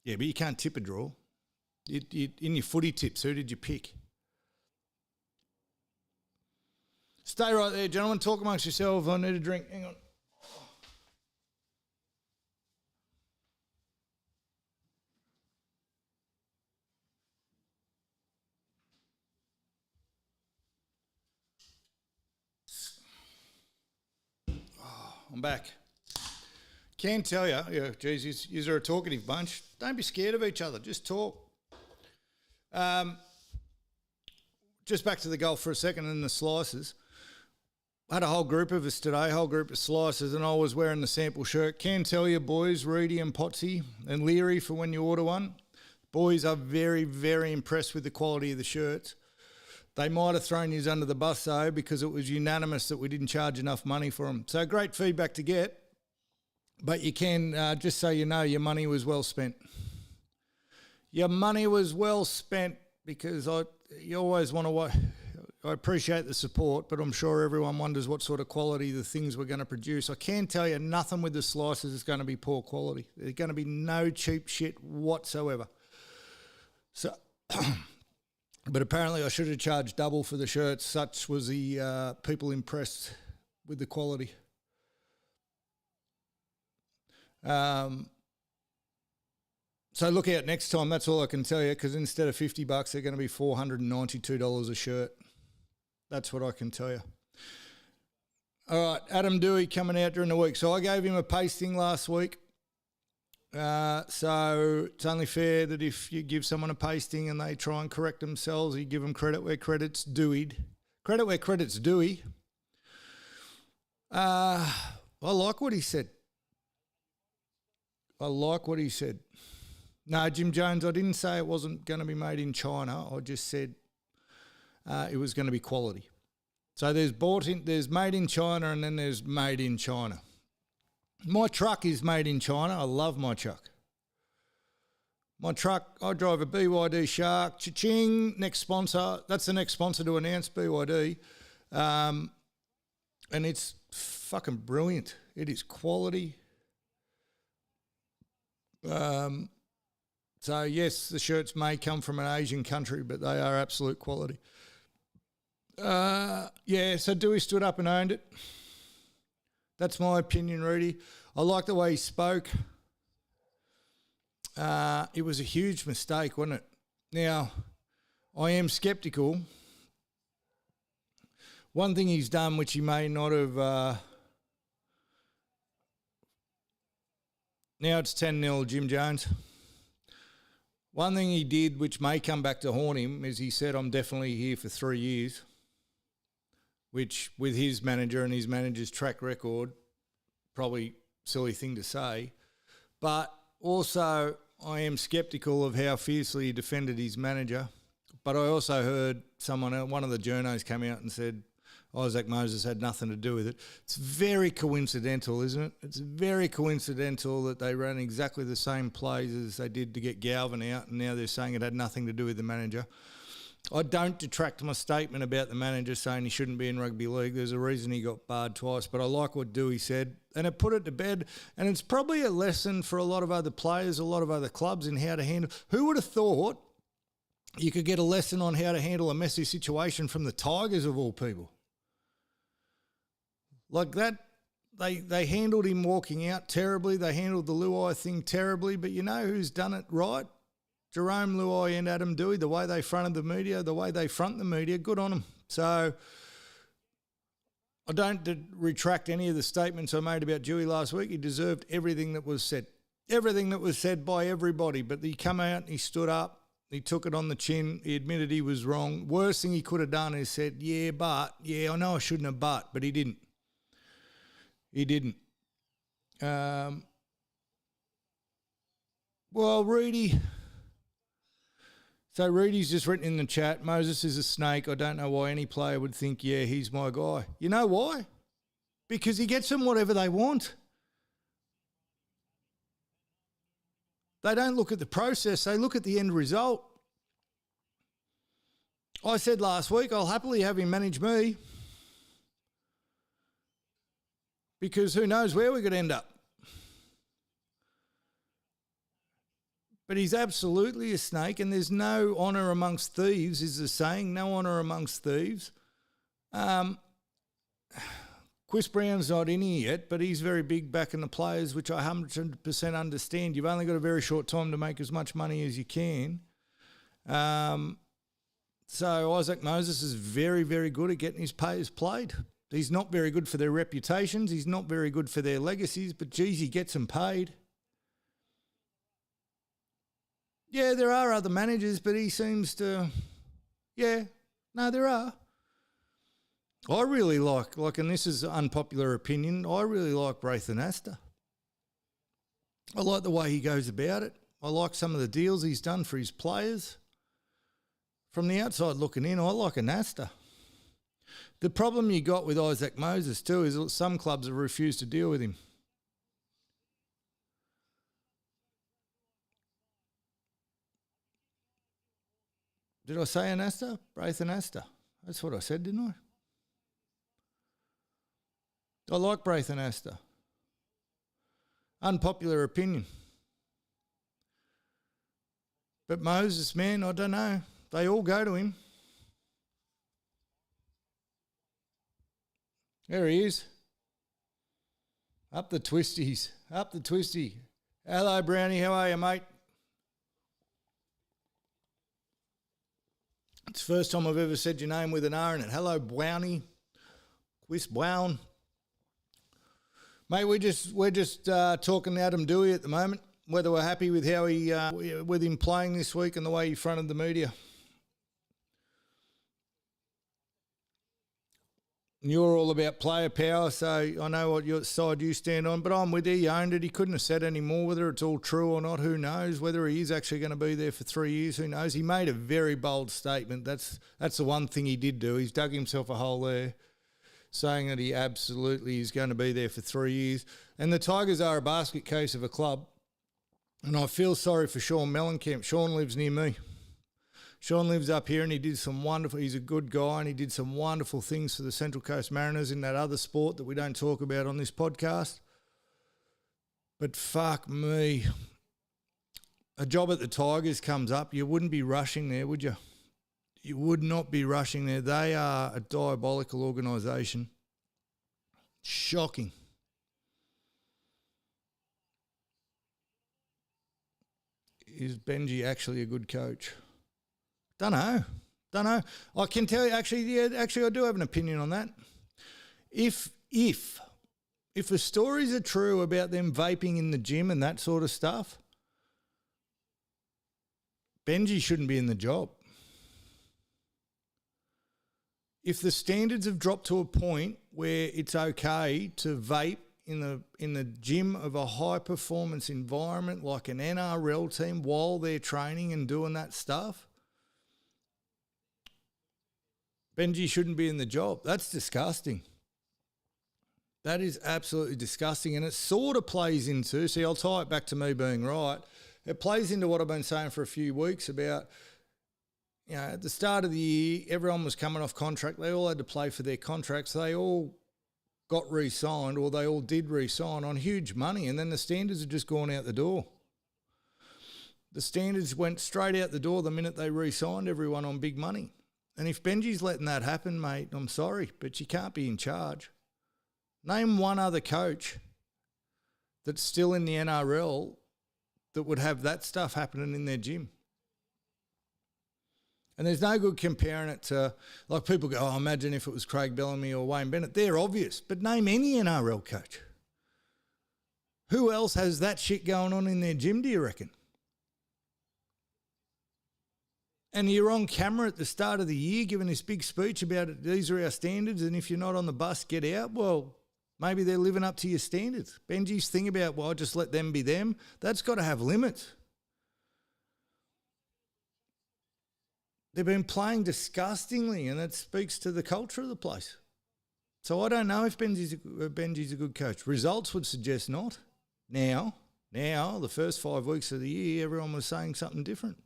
Yeah, but you can't tip a draw. In your footy tips, who did you pick? Stay right there, gentlemen. Talk amongst yourselves. I need a drink. Hang on. I'm back. Can tell you, yeah, geez, you're a talkative bunch. Don't be scared of each other. Just talk. Just back to the golf for a second and the slices. I had a whole group of us today, a whole group of slicers, and I was wearing the sample shirt. Can tell you, boys, Reedy and Potsy and Leary for when you order one. Boys are very, very impressed with the quality of the shirts. They might have thrown you under the bus, though, because it was unanimous that we didn't charge enough money for them. So great feedback to get, but you can, just so you know, your money was well spent. Your money was well spent because you always want to... I appreciate the support, but I'm sure everyone wonders what sort of quality the things we're going to produce. I can tell you nothing with the slices is going to be poor quality. There's going to be no cheap shit whatsoever. So... But apparently I should have charged double for the shirts. Such was the people impressed with the quality. So look out next time. That's all I can tell you, because instead of $50, they're going to be $492 a shirt. That's what I can tell you. All right, Adam Doueihi coming out during the week. So I gave him a pasting last week. So it's only fair that if you give someone a pasting and they try and correct themselves, you give them credit where credit's due. Credit where credit's due. I like what he said. No, Jim Jones, I didn't say it wasn't going to be made in China. I just said it was going to be quality. So there's made in China and then there's made in China. My truck is made in China. I love my truck. My truck, I drive a BYD Shark. Cha-ching, next sponsor. That's the next sponsor to announce, BYD. And it's fucking brilliant. It is quality. So, yes, the shirts may come from an Asian country, but they are absolute quality. So Doueihi stood up and owned it. That's my opinion, Rudy. I like the way he spoke. It was a huge mistake, wasn't it? Now, I am sceptical. One thing he's done, which he may not have... now it's 10-0, Jim Jones. One thing he did, which may come back to haunt him, is he said, I'm definitely here for 3 years, which with his manager and his manager's track record, probably silly thing to say. But also, I am sceptical of how fiercely he defended his manager. But I also heard one of the journos come out and said Isaac Moses had nothing to do with it. It's very coincidental, isn't it? It's very coincidental that they ran exactly the same plays as they did to get Galvin out, and now they're saying it had nothing to do with the manager. I don't detract my statement about the manager saying he shouldn't be in rugby league. There's a reason he got barred twice, but I like what Doueihi said, and it put it to bed. And it's probably a lesson for a lot of other players, a lot of other clubs in how to handle. Who would have thought you could get a lesson on how to handle a messy situation from the Tigers of all people? Like that, they handled him walking out terribly. They handled the Luai thing terribly, but you know who's done it right? Jerome Luai and Adam Doueihi, the way they fronted the media, the way they front the media, good on them. So I don't retract any of the statements I made about Dewey last week. He deserved everything that was said. Everything that was said by everybody. But he come out and he stood up. He took it on the chin. He admitted he was wrong. Worst thing he could have done is said, yeah, I know I shouldn't have, but he didn't. He didn't. Well, Reedy. So Reedy's just written in the chat, Moses is a snake. I don't know why any player would think, yeah, he's my guy. You know why? Because he gets them whatever they want. They don't look at the process. They look at the end result. I said last week, I'll happily have him manage me because who knows where we could end up. But he's absolutely a snake, and there's no honour amongst thieves, is the saying. No honour amongst thieves. Chris Brown's not in here yet, but he's very big backing the players, which I 100% understand. You've only got a very short time to make as much money as you can. So Isaac Moses is very, very good at getting his players played. He's not very good for their reputations. He's not very good for their legacies, but geez, he gets them paid. Yeah, there are other managers, but he seems to... Yeah, no, there are. I really like, and this is unpopular opinion, I really like Braithen Astor. I like the way he goes about it. I like some of the deals he's done for his players. From the outside looking in, I like an Astor. The problem you got with Isaac Moses too is that some clubs have refused to deal with him. Did I say an Astor? Braithen Astor. That's what I said, didn't I? I like Braithen Astor. Unpopular opinion. But Moses, man, I don't know. They all go to him. There he is. Up the twisties. Up the twisty. Hello, Brownie. How are you, mate? It's the first time I've ever said your name with an R in it. Hello, Brownie. Quist Brown. Mate, we're just talking Adam Dewey at the moment, whether we're happy with how with him playing this week and the way he fronted the media. You're all about player power, so I know what your side you stand on, but I'm with you. You owned it. He couldn't have said any more. Whether it's all true or not, who knows? Whether he is actually going to be there for 3 years, who knows? He made a very bold statement. That's the one thing he did do. He's dug himself a hole there, saying that he absolutely is going to be there for 3 years. And the Tigers are a basket case of a club, and I feel sorry for Sean Mellencamp. Sean lives near me. Sean lives up here and he did some wonderful, he's a good guy and he did some wonderful things for the Central Coast Mariners in that other sport that we don't talk about on this podcast. But fuck me, a job at the Tigers comes up, you wouldn't be rushing there, would you? You would not be rushing there. They are a diabolical organisation. Shocking. Is Benji actually a good coach? Don't know. I can tell you, actually, I do have an opinion on that. If the stories are true about them vaping in the gym and that sort of stuff, Benji shouldn't be in the job. If the standards have dropped to a point where it's okay to vape in the gym of a high performance environment like an NRL team while they're training and doing that stuff, Benji shouldn't be in the job. That's disgusting. That is absolutely disgusting. And it sort of plays into, see, I'll tie it back to me being right. It plays into what I've been saying for a few weeks about, you know, at the start of the year, everyone was coming off contract. They all had to play for their contracts. They all got re-signed, or they all did re-sign on huge money. And then the standards have just gone out the door. The standards went straight out the door the minute they re-signed everyone on big money. And if Benji's letting that happen, mate, I'm sorry, but you can't be in charge. Name one other coach that's still in the NRL that would have that stuff happening in their gym. And there's no good comparing it to, like people go, oh, imagine if it was Craig Bellamy or Wayne Bennett. They're obvious, but name any NRL coach. Who else has that shit going on in their gym, do you reckon? And you're on camera at the start of the year giving this big speech about it, these are our standards, and if you're not on the bus, get out. Well, maybe they're living up to your standards. Benji's thing about, well, just let them be them, that's got to have limits. They've been playing disgustingly, and that speaks to the culture of the place. So I don't know if Benji's a good coach. Results would suggest not. Now, the first 5 weeks of the year, everyone was saying something different.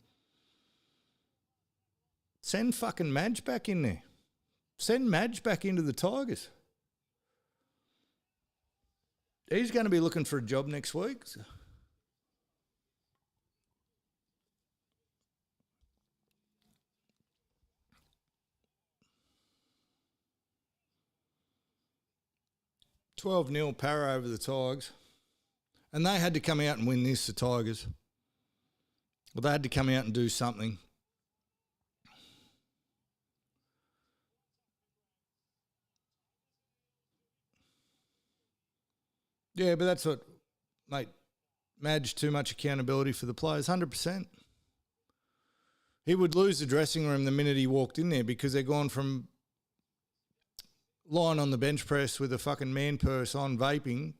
Send fucking Madge back in there. Send Madge back into the Tigers. He's going to be looking for a job next week. 12-0 Para over the Tigers. And they had to come out and win this, the Tigers. Well, they had to come out and do something. Yeah, but that's what, mate, Madge, too much accountability for the players, 100%. He would lose the dressing room the minute he walked in there because they're gone from lying on the bench press with a fucking man purse on vaping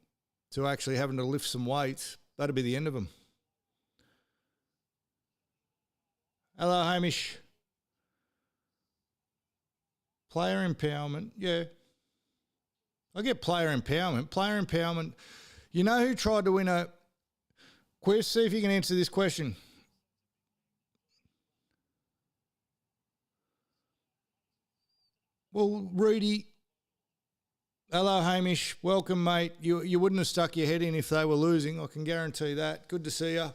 to actually having to lift some weights. That'd be the end of them. Hello, Hamish. Player empowerment, yeah. I get player empowerment. Player empowerment. You know who tried to win a... Quest, see if you can answer this question. Well, Rudy... Hello, Hamish. Welcome, mate. You wouldn't have stuck your head in if they were losing. I can guarantee that. Good to see you.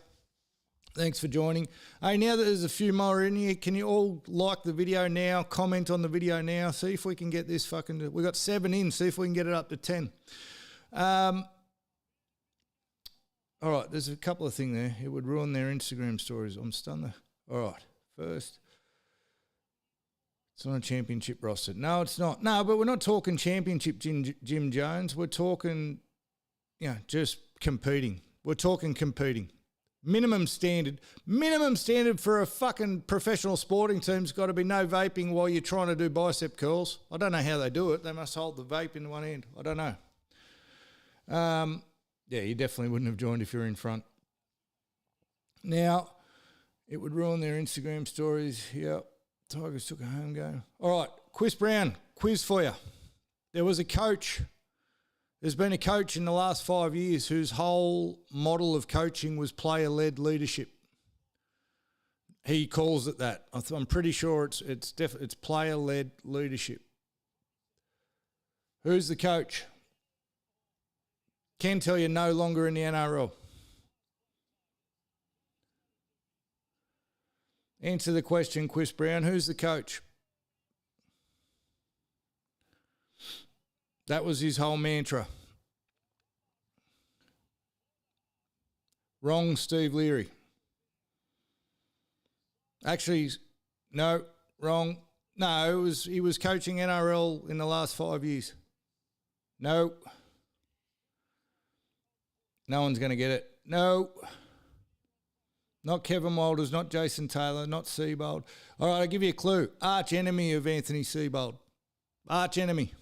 Thanks for joining. Hey, now that there's a few more in here, can you all like the video now, comment on the video now, see if we can get this fucking... We got 7 in, see if we can get it up to 10. All right, there's a couple of things there. It would ruin their Instagram stories. I'm stunned. All right, first... It's not a championship roster. No, it's not. No, but we're not talking championship, Jim Jones. We're talking, just competing. We're talking competing. Minimum standard for a fucking professional sporting team's got to be no vaping while you're trying to do bicep curls. I don't know how they do it. They must hold the vape in one end. I don't know. Yeah, you definitely wouldn't have joined if you're in front. Now, it would ruin their Instagram stories. Yep. Tigers took a home game. All right, Chris Brown, quiz for you. There was a coach. There's been a coach in the last 5 years whose whole model of coaching was player-led leadership. He calls it that. I'm pretty sure it's player-led leadership. Who's the coach? Can tell you no longer in the NRL. Answer the question, Chris Brown. Who's the coach? That was his whole mantra. Wrong, Steve Leary. Actually, no, wrong. No, he was coaching NRL in the last 5 years. No. No one's going to get it. No. Not Kevin Walters, not Jason Taylor, not Seibold. All right, I'll give you a clue. Arch enemy of Anthony Seibold. Arch enemy.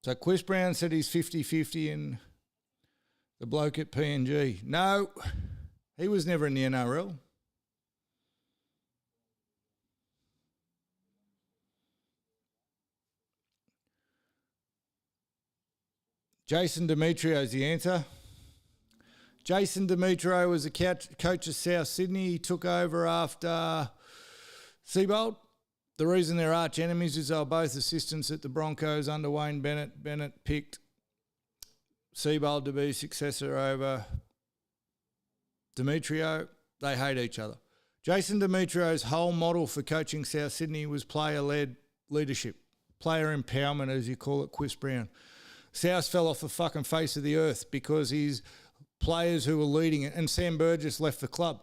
So Chris Brown said he's 50-50 and the bloke at PNG. No, he was never in the NRL. Jason Demetrio is the answer. Jason Demetrio was a coach of South Sydney. He took over after Seibold. The reason they're arch enemies is they were both assistants at the Broncos under Wayne Bennett. Bennett picked Seibold to be successor over Demetrio. They hate each other. Jason Demetrio's whole model for coaching South Sydney was player-led leadership. player empowerment, as you call it, Chris Brown. South fell off the fucking face of the earth because his players who were leading it, and Sam Burgess left the club.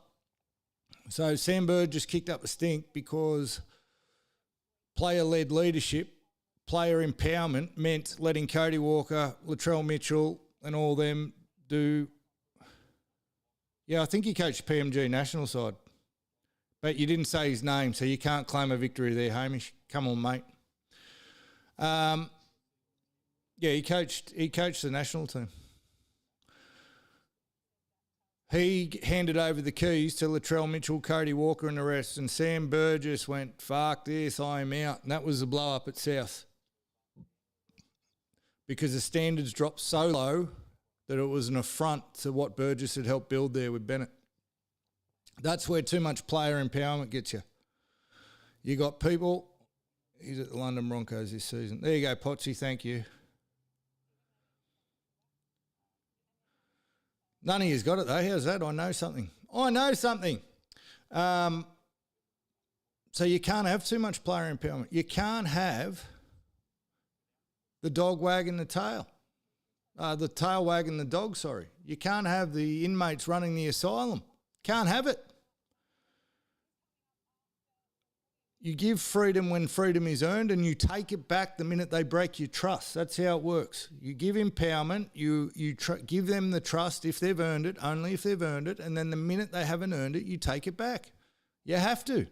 So Sam Burgess kicked up a stink because player-led leadership, player empowerment meant letting Cody Walker, Latrell Mitchell and all them do... Yeah, I think he coached PMG national side. But you didn't say his name, so you can't claim a victory there, Hamish. Come on, mate. Yeah, he coached the national team. He handed over the keys to Latrell Mitchell, Cody Walker and the rest, and Sam Burgess went, fuck this, I am out. And that was the blow-up at South. Because the standards dropped so low that it was an affront to what Burgess had helped build there with Bennett. That's where too much player empowerment gets you. You got people... He's at the London Broncos this season. There you go, Potsy, thank you. None of you's got it, though. How's that? I know something. So you can't have too much player empowerment. You can't have the dog wagging the tail. The tail wagging the dog, sorry. You can't have the inmates running the asylum. Can't have it. You give freedom when freedom is earned, and you take it back the minute they break your trust. That's how it works. You give empowerment, you give them the trust if they've earned it, only if they've earned it, and then the minute they haven't earned it, you take it back. You have to.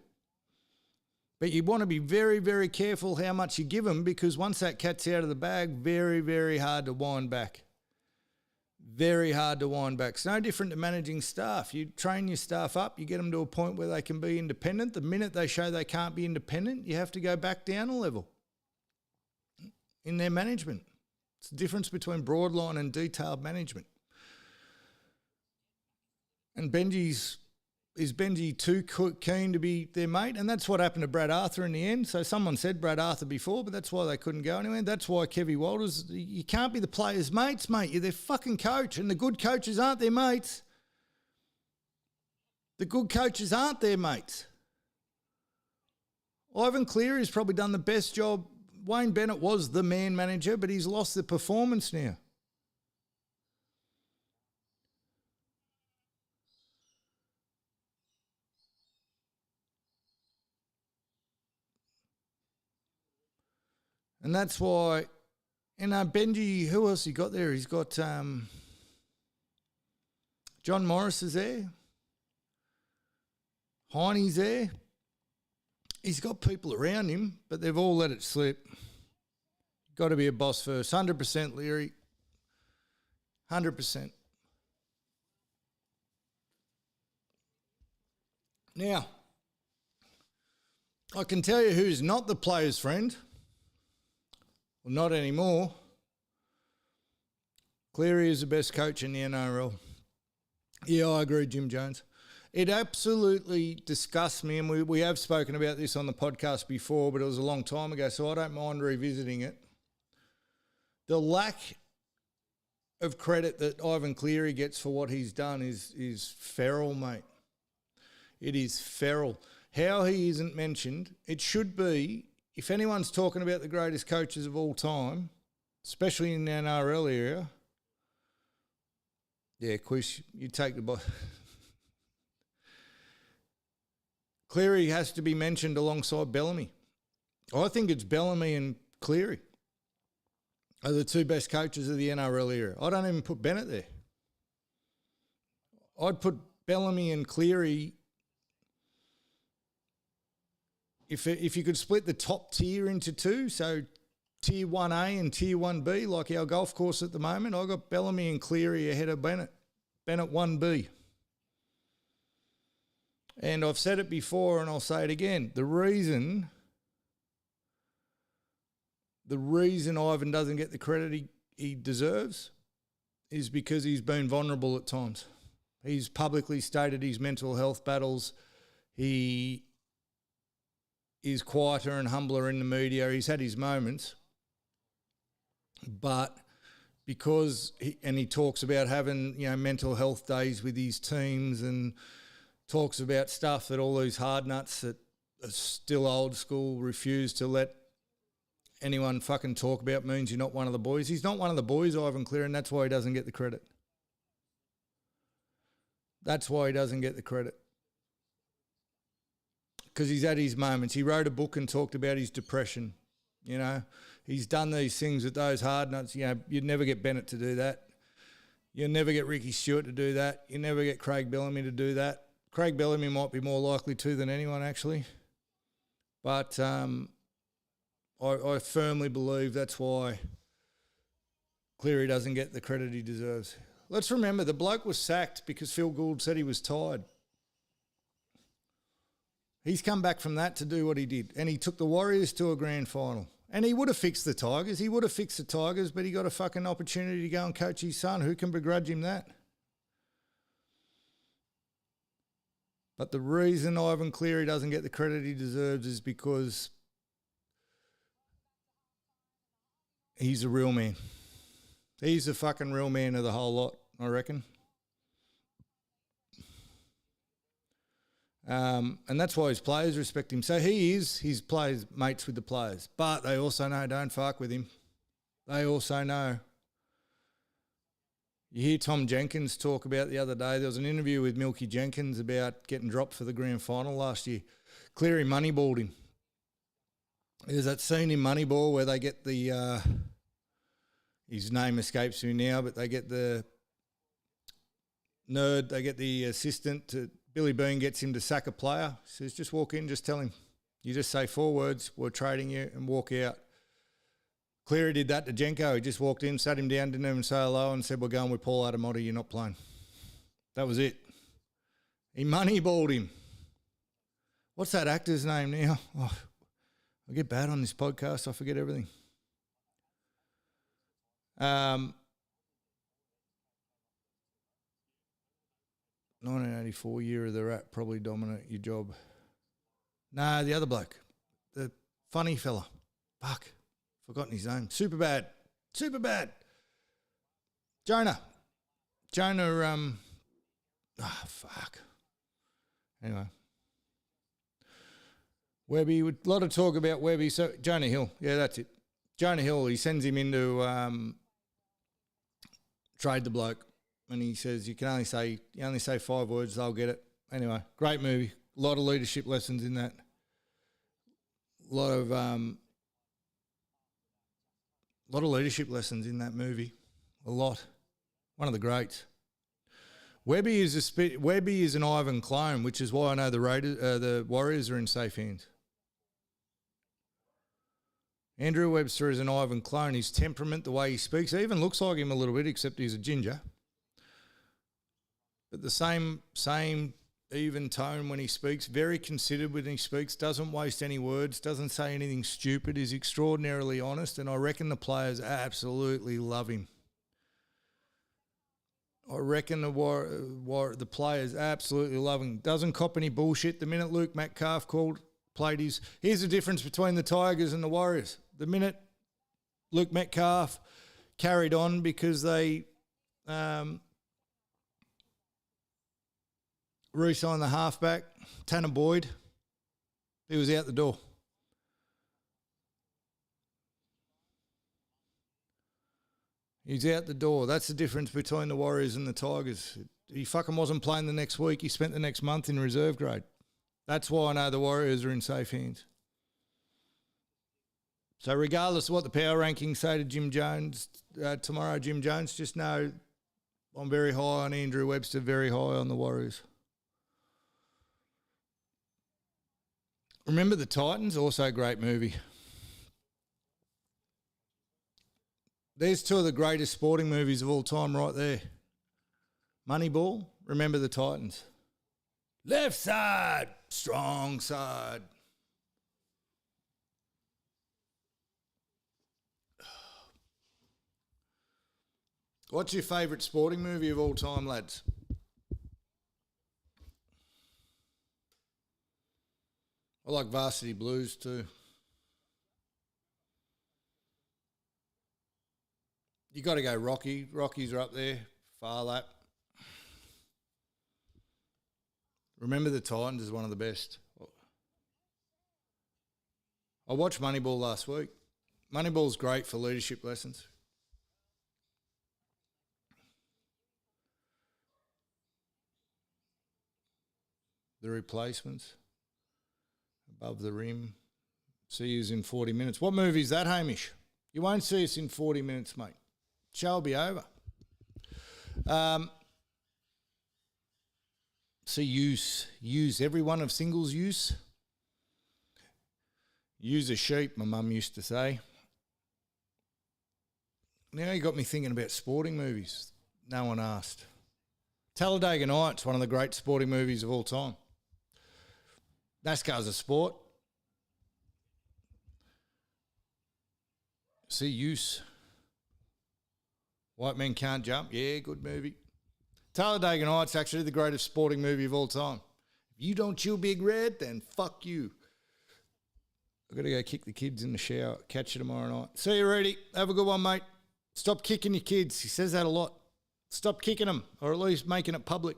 But you want to be very, very careful how much you give them, because once that cat's out of the bag, very, very hard to wind back. Very hard to wind back. It's no different to managing staff. You train your staff up, you get them to a point where they can be independent. The minute they show they can't be independent, you have to go back down a level in their management. It's the difference between broadline and detailed management. And is Benji too keen to be their mate? And that's what happened to Brad Arthur in the end. So someone said Brad Arthur before, but that's why they couldn't go anywhere. That's why Kevy Walters, you can't be the players' mates, mate. You're their fucking coach, and the good coaches aren't their mates. The good coaches aren't their mates. Ivan Cleary's probably done the best job. Wayne Bennett was the man manager, but he's lost the performance now. And that's why, Benji, who else he got there? He's got John Morris is there. Heine's there. He's got people around him, but they've all let it slip. Got to be a boss first. 100% Leary. 100%. Now, I can tell you who's not the player's friend. Well, not anymore. Cleary is the best coach in the NRL. Yeah, I agree, Jim Jones. It absolutely disgusts me, and we have spoken about this on the podcast before, but it was a long time ago, so I don't mind revisiting it. The lack of credit that Ivan Cleary gets for what he's done is feral, mate. It is feral. How he isn't mentioned, it should be, if anyone's talking about the greatest coaches of all time, especially in the NRL area, yeah, Quish, you take the boss. Cleary has to be mentioned alongside Bellamy. I think it's Bellamy and Cleary are the two best coaches of the NRL era. I don't even put Bennett there. I'd put Bellamy and Cleary. If you could split the top tier into two, so tier 1A and tier 1B, like our golf course at the moment, I got Bellamy and Cleary ahead of Bennett. Bennett 1B. And I've said it before and I'll say it again. The reason Ivan doesn't get the credit he deserves is because he's been vulnerable at times. He's publicly stated his mental health battles. He is quieter and humbler in the media. He's had his moments. But because he talks about having, mental health days with his teams and talks about stuff that all these hard nuts that are still old school refuse to let anyone fucking talk about means you're not one of the boys. He's not one of the boys, Ivan Cleary, and that's why he doesn't get the credit. That's why he doesn't get the credit. Because he's had his moments. He wrote a book and talked about his depression. You know, he's done these things with those hard nuts. You know, you'd never get Bennett to do that. You'll never get Ricky Stewart to do that. You never get Craig Bellamy to do that. Craig Bellamy might be more likely to than anyone, actually. But I firmly believe that's why Cleary doesn't get the credit he deserves. Let's remember, the bloke was sacked because Phil Gould said he was tired. He's come back from that to do what he did, and he took the Warriors to a grand final. And he would have fixed the Tigers. He would have fixed the Tigers, but he got a fucking opportunity to go and coach his son. Who can begrudge him that? But the reason Ivan Cleary doesn't get the credit he deserves is because he's a real man. He's the fucking real man of the whole lot, I reckon. And that's why his players respect him. So his players mates with the players. But they also know don't fuck with him. They also know. You hear Tom Jenkins talk about the other day. There was an interview with Milky Jenkins about getting dropped for the grand final last year. Cleary moneyballed him. There's that scene in Moneyball where they get the... his name escapes me now, but they get the nerd, they get the assistant to... Billy Bean gets him to sack a player. He says, just walk in, just tell him. You just say 4 words, we're trading you, and walk out. Cleary did that to Jenko. He just walked in, sat him down, didn't even say hello, and said, we're going with Paul Adamotti, you're not playing. That was it. He moneyballed him. What's that actor's name now? Oh, I get bad on this podcast. I forget everything. 1984 year of the rat, probably dominate your job. No, the other bloke. The funny fella. Fuck. Forgotten his name. Superbad. Jonah. Fuck. Anyway. Webby, a lot of talk about Webby. So Jonah Hill. Yeah, that's it. Jonah Hill, he sends him into trade the bloke. And he says, you only say 5 words, they'll get it. Anyway, great movie. A lot of leadership lessons in that. A lot of leadership lessons in that movie. A lot. One of the greats. Webby is an Ivan clone, which is why I know the Warriors are in safe hands. Andrew Webster is an Ivan clone. His temperament, the way he speaks, he even looks like him a little bit, except he's a ginger. But the same even tone when he speaks, very considered when he speaks, doesn't waste any words, doesn't say anything stupid, is extraordinarily honest, and I reckon the players absolutely love him. I reckon the players absolutely love him. Doesn't cop any bullshit. The minute Luke Metcalf played his... Here's the difference between the Tigers and the Warriors. The minute Luke Metcalf carried on because they... re-signed the halfback, Tanner Boyd. He was out the door. He's out the door. That's the difference between the Warriors and the Tigers. He fucking wasn't playing the next week. He spent the next month in reserve grade. That's why I know the Warriors are in safe hands. So regardless of what the power rankings say to Jim Jones, tomorrow, Jim Jones, just know I'm very high on Andrew Webster, very high on the Warriors. Remember the Titans? Also a great movie. There's 2 of the greatest sporting movies of all time right there. Moneyball, Remember the Titans. Left side, strong side. What's your favourite sporting movie of all time, lads? I like Varsity Blues too. You got to go Rocky. Rockies are up there. Far lap. Remember the Titans is one of the best. I watched Moneyball last week. Moneyball's great for leadership lessons. The Replacements, Above the Rim. See you in 40 minutes. What movie is that, Hamish? You won't see us in 40 minutes, mate. Show will be over. See use every one of singles use. Use a sheep, my mum used to say. Now you got me thinking about sporting movies. No one asked. Talladega Nights, one of the great sporting movies of all time. NASCAR's a sport. See use. White Men Can't Jump. Yeah, good movie. Talladega Nights, actually the greatest sporting movie of all time. If you don't chew Big Red, then fuck you. I've got to go kick the kids in the shower. Catch you tomorrow night. See you, Rudy. Have a good one, mate. Stop kicking your kids. He says that a lot. Stop kicking them, or at least making it public.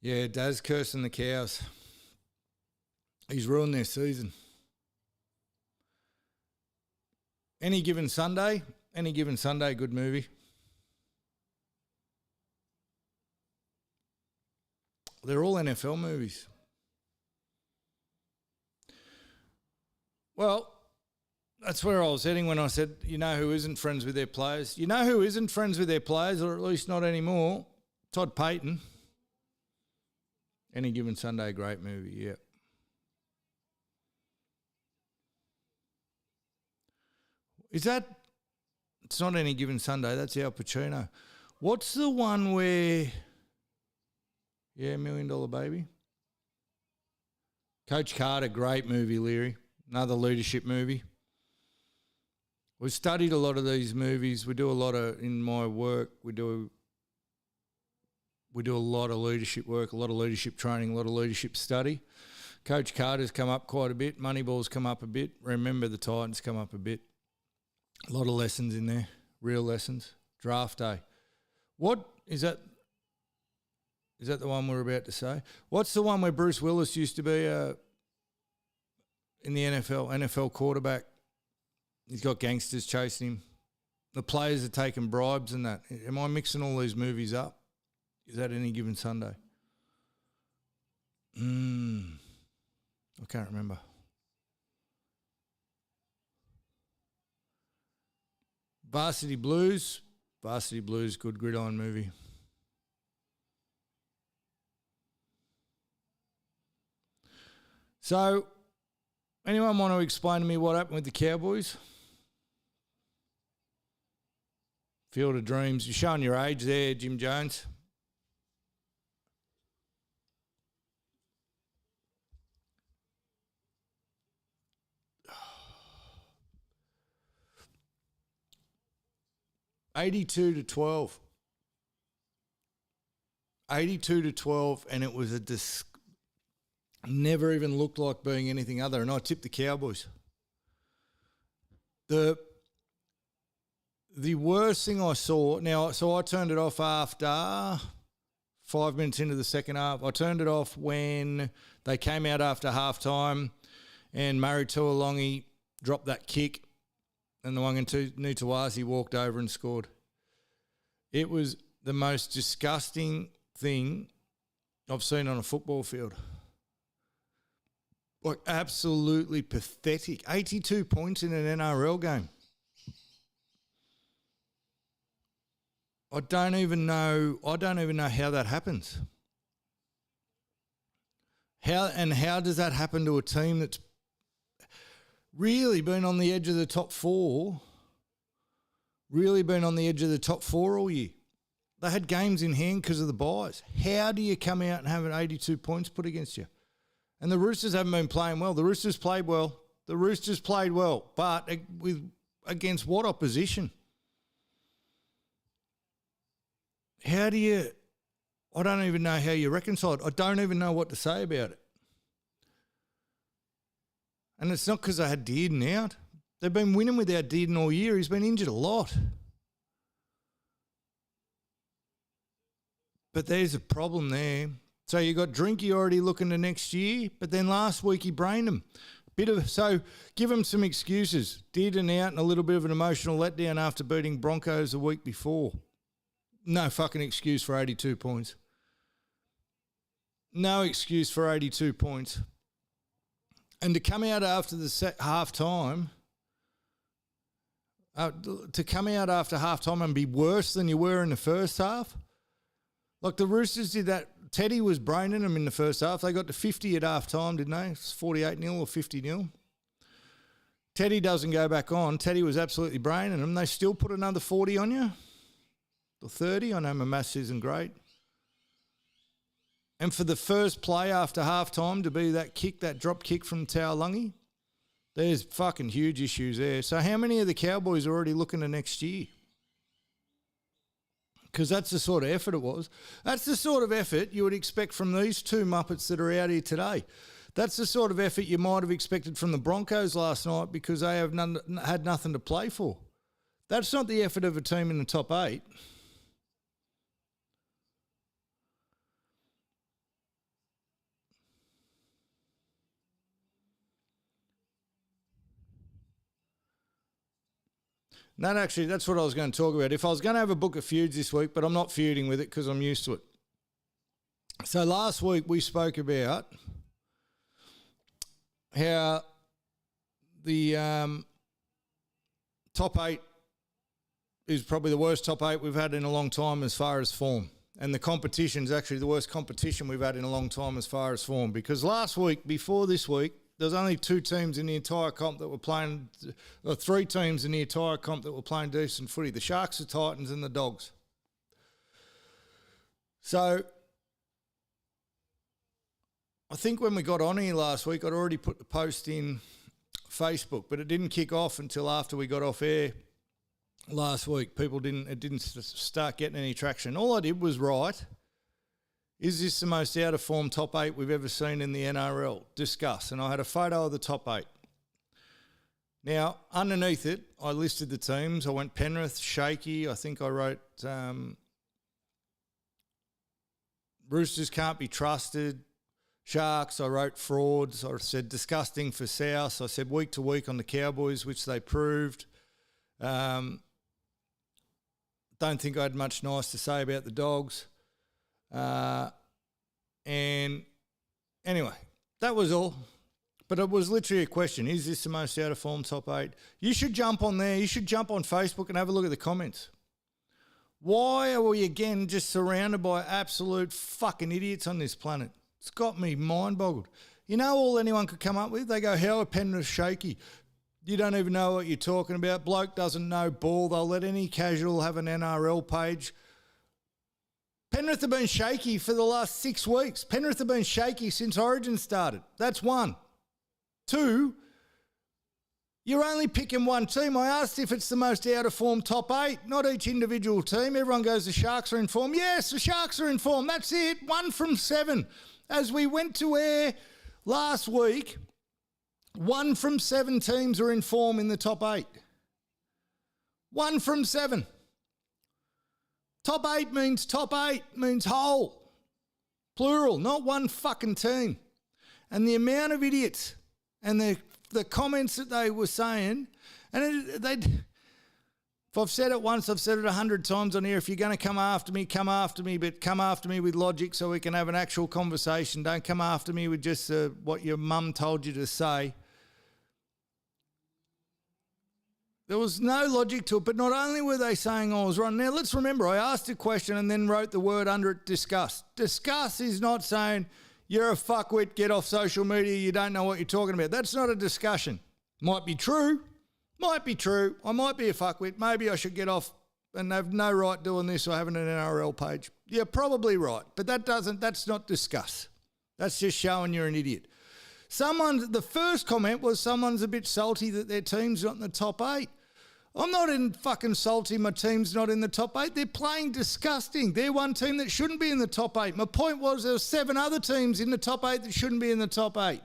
Yeah, Daz cursing the cows. He's ruined their season. Any Given Sunday, good movie. They're all NFL movies. Well, that's where I was heading when I said, you know who isn't friends with their players? You know who isn't friends with their players, or at least not anymore? Todd Payton. Any Given Sunday, great movie, yeah. Is that... It's not Any Given Sunday, that's Al Pacino. What's the one where... Yeah, $1 Million Baby. Coach Carter, great movie, Leary. Another leadership movie. We've studied a lot of these movies. We do a lot of, in my work, we do a lot of leadership work, a lot of leadership training, a lot of leadership study. Coach Carter's come up quite a bit. Moneyball's come up a bit. Remember the Titans come up a bit. A lot of lessons in there, real lessons. Draft day. What is that? Is that the one we're about to say? What's the one where Bruce Willis used to be in the NFL quarterback? He's got gangsters chasing him. The players are taking bribes and that. Am I mixing all these movies up? Is that Any Given Sunday? I can't remember. Varsity Blues, good gridiron movie. So, anyone want to explain to me what happened with the Cowboys? Field of Dreams. You're showing your age there, Jim Jones. $82-12. 82-12, and it was never even looked like being anything other. And I tipped the Cowboys. The worst thing I saw now, so I turned it off after 5 minutes into the second half. I turned it off when they came out after halftime, and Murray Tuolungi dropped that kick. And the one in Nutawazi walked over and scored. It was the most disgusting thing I've seen on a football field. Like, absolutely pathetic. 82 points in an NRL game. I don't even know how that happens. How does that happen to a team that's really been on the edge of the top four all year? They had games in hand because of the buys. How do you come out and have an 82 points put against you? And the Roosters haven't been playing well. The Roosters played well. But against what opposition? I don't even know how you reconcile it. I don't even know what to say about it. And it's not because they had Dearden out. They've been winning without Dearden all year. He's been injured a lot. But there's a problem there. So you got Drinky already looking to next year, but then last week he brained him. So give him some excuses. Did and out and a little bit of an emotional letdown after beating Broncos the week before. No fucking excuse for 82 points. No excuse for 82 points. And to come out after the half time, and be worse than you were in the first half. Like the Roosters did that. Teddy was braining them in the first half. They got to 50 at half time, didn't they? It's 48-0 or 50-0. Teddy doesn't go back on. Teddy was absolutely braining them. They still put another 40 on you. Or 30. I know my maths isn't great. And for the first play after half time to be that kick, that drop kick from Taulagi, there's fucking huge issues there. So how many of the Cowboys are already looking to next year? Because that's the sort of effort it was. That's the sort of effort you would expect from these two Muppets that are out here today. That's the sort of effort you might have expected from the Broncos last night because they have had nothing to play for. That's not the effort of a team in the top 8. No, actually, that's what I was going to talk about. If I was going to have a book of feuds this week, but I'm not feuding with it because I'm used to it. So last week we spoke about how the top 8 is probably the worst top 8 we've had in a long time as far as form. And the competition is actually the worst competition we've had in a long time as far as form. Because last week, before this week, there's only 2 teams in the entire comp that were playing, or 3 teams in the entire comp that were playing decent footy. The Sharks, the Titans and the Dogs. So I think when we got on here last week, I'd already put the post in Facebook, but it didn't kick off until after we got off air last week. It didn't start getting any traction. All I did was write, is this the most out-of-form top 8 we've ever seen in the NRL? Discuss. And I had a photo of the top 8. Now, underneath it, I listed the teams. I went Penrith, Shaky. I think I wrote Roosters can't be trusted. Sharks, I wrote frauds. I said disgusting for South. I said week to week on the Cowboys, which they proved. Don't think I had much nice to say about the Dogs. And anyway, that was all. But it was literally a question. Is this the most out of form top 8? You should jump on there. You should jump on Facebook and have a look at the comments. Why are we again just surrounded by absolute fucking idiots on this planet? It's got me mind boggled. You know all anyone could come up with? They go, how are Penrith shaky? You don't even know what you're talking about. Bloke doesn't know ball. They'll let any casual have an NRL page. Penrith have been shaky for the last 6 weeks. Penrith have been shaky since Origin started. That's 1. 2, you're only picking one team. I asked if it's the most out-of-form top 8, not each individual team. Everyone goes, the Sharks are in form. Yes, the Sharks are in form. That's it. 1 from 7. As we went to air last week, 1 from 7 teams are in form in the top 8. 1 from 7. Top 8 means whole. Plural, not one fucking team. And the amount of idiots and the comments that they were saying, and if I've said it once, I've said it 100 times on here. If you're going to come after me, but come after me with logic so we can have an actual conversation. Don't come after me with just what your mum told you to say. There was no logic to it, but not only were they saying I was wrong. Now, let's remember, I asked a question and then wrote the word under it, discuss. Discuss is not saying you're a fuckwit, get off social media, you don't know what you're talking about. That's not a discussion. Might be true. I might be a fuckwit. Maybe I should get off and have no right doing this or having an NRL page. You're probably right, but that's not discuss. That's just showing you're an idiot. The first comment was someone's a bit salty that their team's not in the top 8. I'm not in fucking salty my team's not in the top 8. They're playing disgusting. They're one team that shouldn't be in the top 8. My point was there were 7 other teams in the top 8 that shouldn't be in the top 8.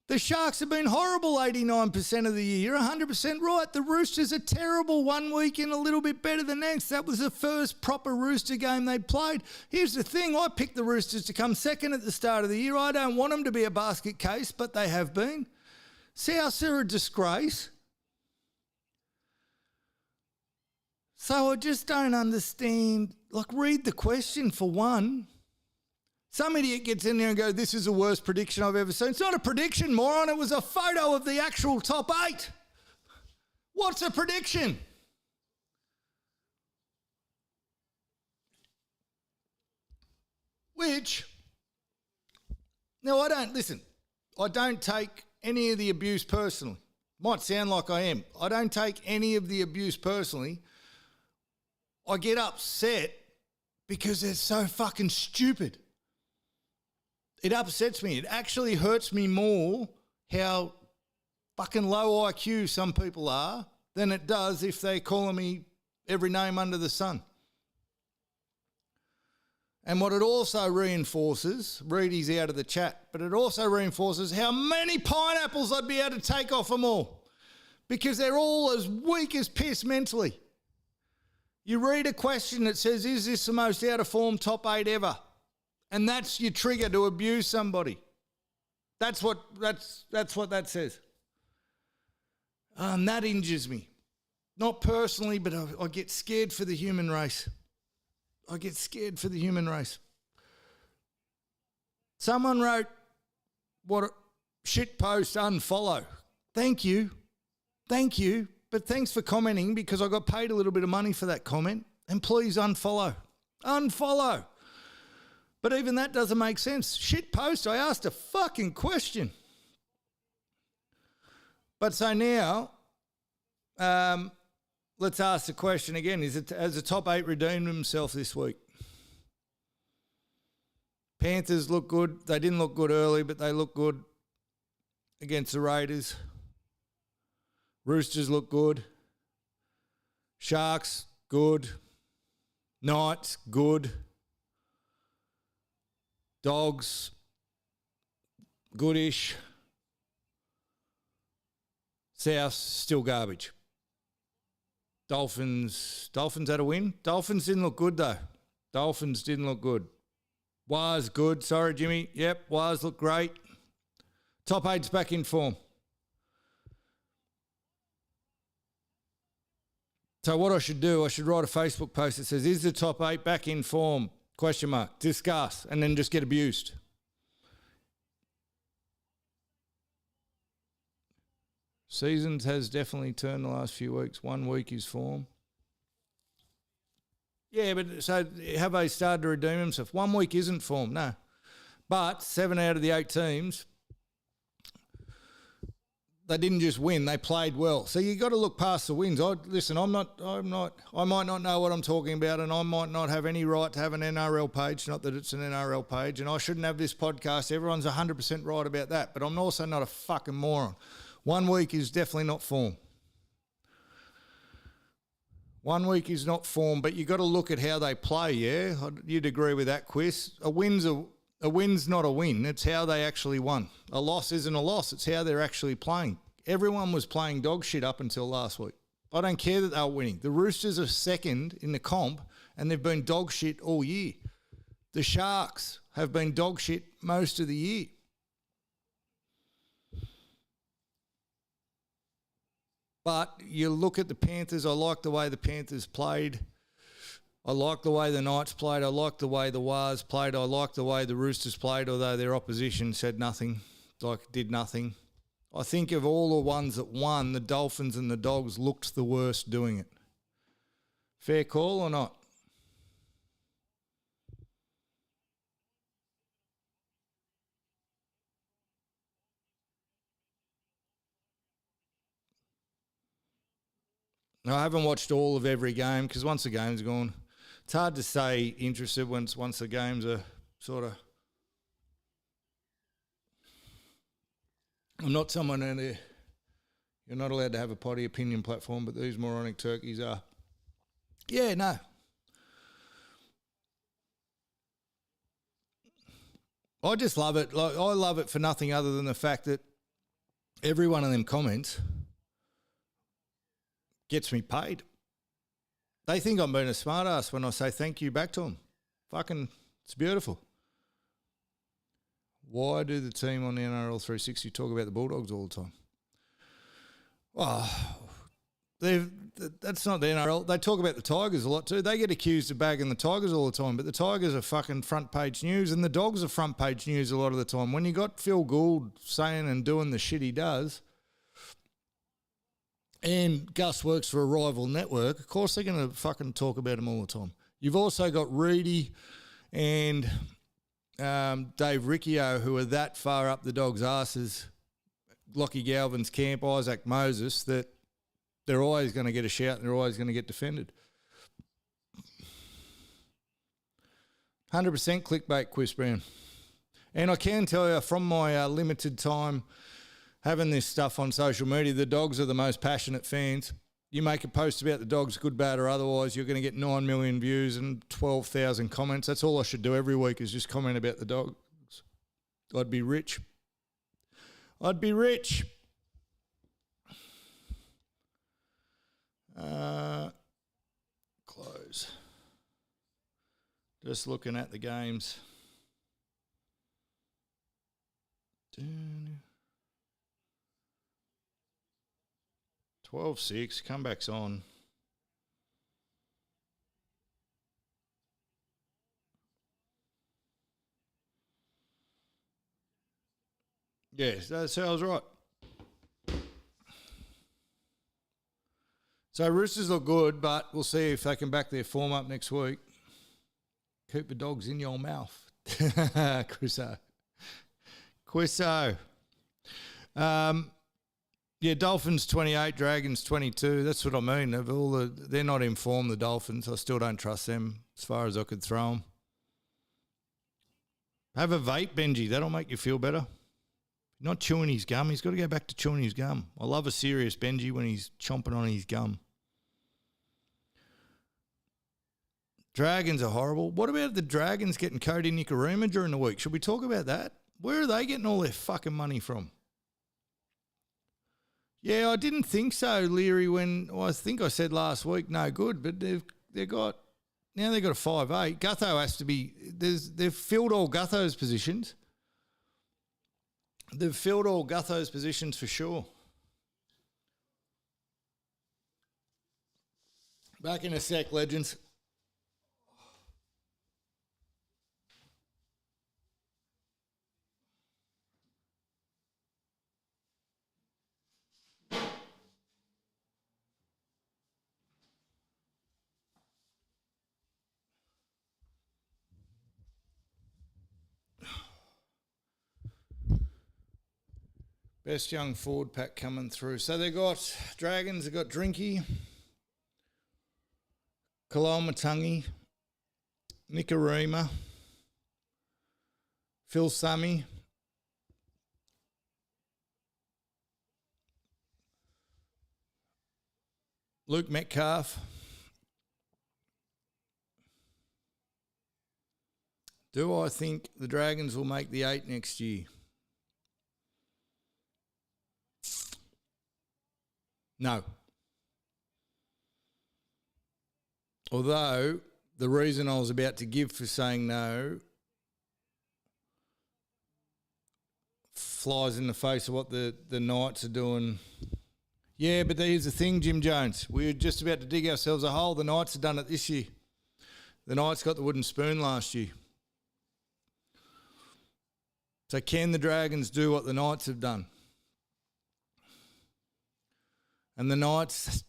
The Sharks have been horrible 89% of the year. You're 100% right. The Roosters are terrible one week and a little bit better the next. That was the first proper Rooster game they played. Here's the thing. I picked the Roosters to come second at the start of the year. I don't want them to be a basket case, but they have been. Souths are a disgrace. So I just don't understand. Like, read the question for one. Some idiot gets in there and goes, this is the worst prediction I've ever seen. It's not a prediction, moron. It was a photo of the actual top 8. What's a prediction? Which, now I don't take any of the abuse personally. Might sound like I am. I don't take any of the abuse personally. I get upset because they're so fucking stupid. It upsets me. It actually hurts me more how fucking low IQ some people are than it does if they calling me every name under the sun. And what it also reinforces, Reedy's out of the chat, but it also reinforces how many pineapples I'd be able to take off them all because they're all as weak as piss mentally. You read a question that says, is this the most out of form top 8 ever? And that's your trigger to abuse somebody. That's what that says. And that injures me. Not personally, but I get scared for the human race. I get scared for the human race. Someone wrote, what a shit post, unfollow. Thank you. But thanks for commenting because I got paid a little bit of money for that comment. And please unfollow. Unfollow. But even that doesn't make sense. Shit post, I asked a fucking question. But so now, let's ask the question again. Has the top 8 redeemed themselves this week? Panthers look good. They didn't look good early, but they look good against the Raiders. Roosters look good. Sharks, good. Knights, good. Dogs, goodish. South, still garbage. Dolphins had a win. Dolphins didn't look good though. Dolphins didn't look good. Waz, good. Sorry, Jimmy. Yep, Waz looked great. Top 8's back in form. So what I should do, I should write a Facebook post that says, is the top 8 back in form? ? Discuss, and then just get abused. Seasons has definitely turned the last few weeks. 1 week is form. Yeah, but so have they started to redeem themselves? 1 week isn't form, no. But 7 out of the 8 teams, they didn't just win, they played well. So you got to look past the wins. I might not know what I'm talking about, and I might not have any right to have an NRL page, not that it's an NRL page, and I shouldn't have this podcast. Everyone's 100% right about that, but I'm also not a fucking moron. 1 week is definitely not form. 1 week is not form, but you got to look at how they play, yeah? You'd agree with that, Quiz. A win's not a win. It's how they actually won. A loss isn't a loss. It's how they're actually playing. Everyone was playing dog shit up until last week. I don't care that they were winning. The Roosters are second in the comp, and they've been dog shit all year. The Sharks have been dog shit most of the year. But you look at the Panthers, I like the way the Panthers played. I like the way the Knights played. I like the way the Wars played. I like the way the Roosters played, although their opposition said nothing, did nothing. I think of all the ones that won, the Dolphins and the Dogs looked the worst doing it. Fair call or not? I haven't watched all of every game because once the game's gone, it's hard to say interested once the games are sort of... I'm not someone in there. You're not allowed to have a potty opinion platform, but these moronic turkeys are. Yeah, no. I just love it. Like, I love it for nothing other than the fact that every one of them comments gets me paid. They think I'm being a smart ass when I say thank you back to them. Fucking, it's beautiful. Why do the team on the NRL 360 talk about the Bulldogs all the time? Oh, that's not the NRL. They talk about the Tigers a lot too. They get accused of bagging the Tigers all the time, but the Tigers are fucking front page news and the Dogs are front page news a lot of the time. When you got Phil Gould saying and doing the shit he does, and Gus works for a rival network, of course they're going to fucking talk about him all the time. You've also got Reedy and Dave Riccio, who are that far up the Dogs' asses, Lockie Galvin's camp, Isaac Moses, that they're always going to get a shout and they're always going to get defended. 100% clickbait, Chris Brown. And I can tell you from my limited time having this stuff on social media, the Dogs are the most passionate fans. You make a post about the Dogs, good, bad or otherwise, you're going to get 9 million views and 12,000 comments. That's all I should do every week is just comment about the Dogs. I'd be rich. I'd be rich. Close. Just looking at the games. 12-6, comeback's on. Yes, so I was right. So Roosters look good, but we'll see if they can back their form up next week. Keep the Dogs in your mouth. Chriso. Yeah, Dolphins 28, Dragons 22. That's what I mean. They're not in form, the Dolphins. I still don't trust them as far as I could throw them. Have a vape, Benji. That'll make you feel better. Not chewing his gum. He's got to go back to chewing his gum. I love a serious Benji when he's chomping on his gum. Dragons are horrible. What about the Dragons getting Cody Nikorima during the week? Should we talk about that? Where are they getting all their fucking money from? Yeah, I didn't think so, Leary, I think I said last week, no good, but they've got a 5'8". Gutho has to be, they've filled all Gutho's positions. They've filled all Gutho's positions for sure. Back in a sec, legends. Best young forward pack coming through. So they got Dragons, they got Drinky, Kalamatangi, Nikorima, Phil Summy, Luke Metcalf. Do I think the Dragons will make the 8 next year? No. Although the reason I was about to give for saying no flies in the face of what the Knights are doing. Yeah, but here's the thing, Jim Jones. We were just about to dig ourselves a hole. The Knights have done it this year. The Knights got the wooden spoon last year. So can the Dragons do what the Knights have done? And the Knights,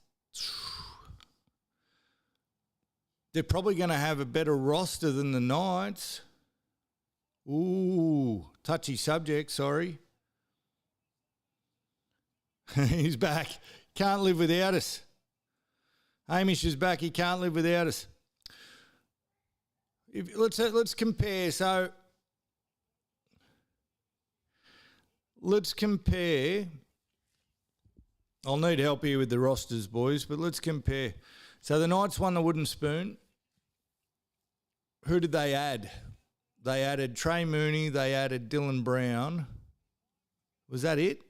they're probably going to have a better roster than the Knights. Ooh, touchy subject, sorry. He's back. Can't live without us. Hamish is back. He can't live without us. Let's compare. So let's compare. I'll need help here with the rosters, boys, but let's compare. So the Knights won the wooden spoon. Who did they add? They added Trey Mooney. They added Dylan Brown. Was that it?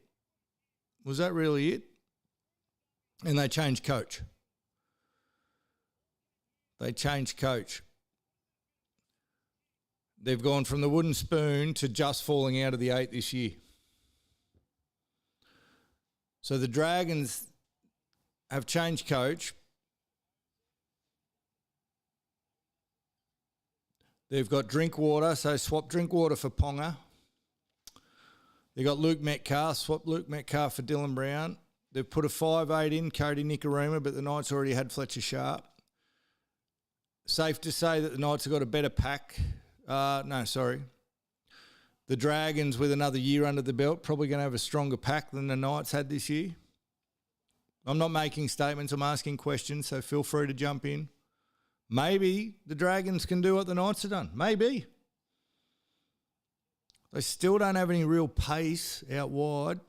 Was that really it? And they changed coach. They've gone from the wooden spoon to just falling out of the 8 this year. So the Dragons have changed coach. They've got Drinkwater, so swap Drinkwater for Ponga. They've got Luke Metcalf, swap Luke Metcalf for Dylan Brown. They've put a 5'8 in, Cody Nikorima, but the Knights already had Fletcher Sharp. Safe to say that the Knights have got a better pack. The Dragons, with another year under the belt, probably going to have a stronger pack than the Knights had this year. I'm not making statements, I'm asking questions, so feel free to jump in. Maybe the Dragons can do what the Knights have done. Maybe. They still don't have any real pace out wide.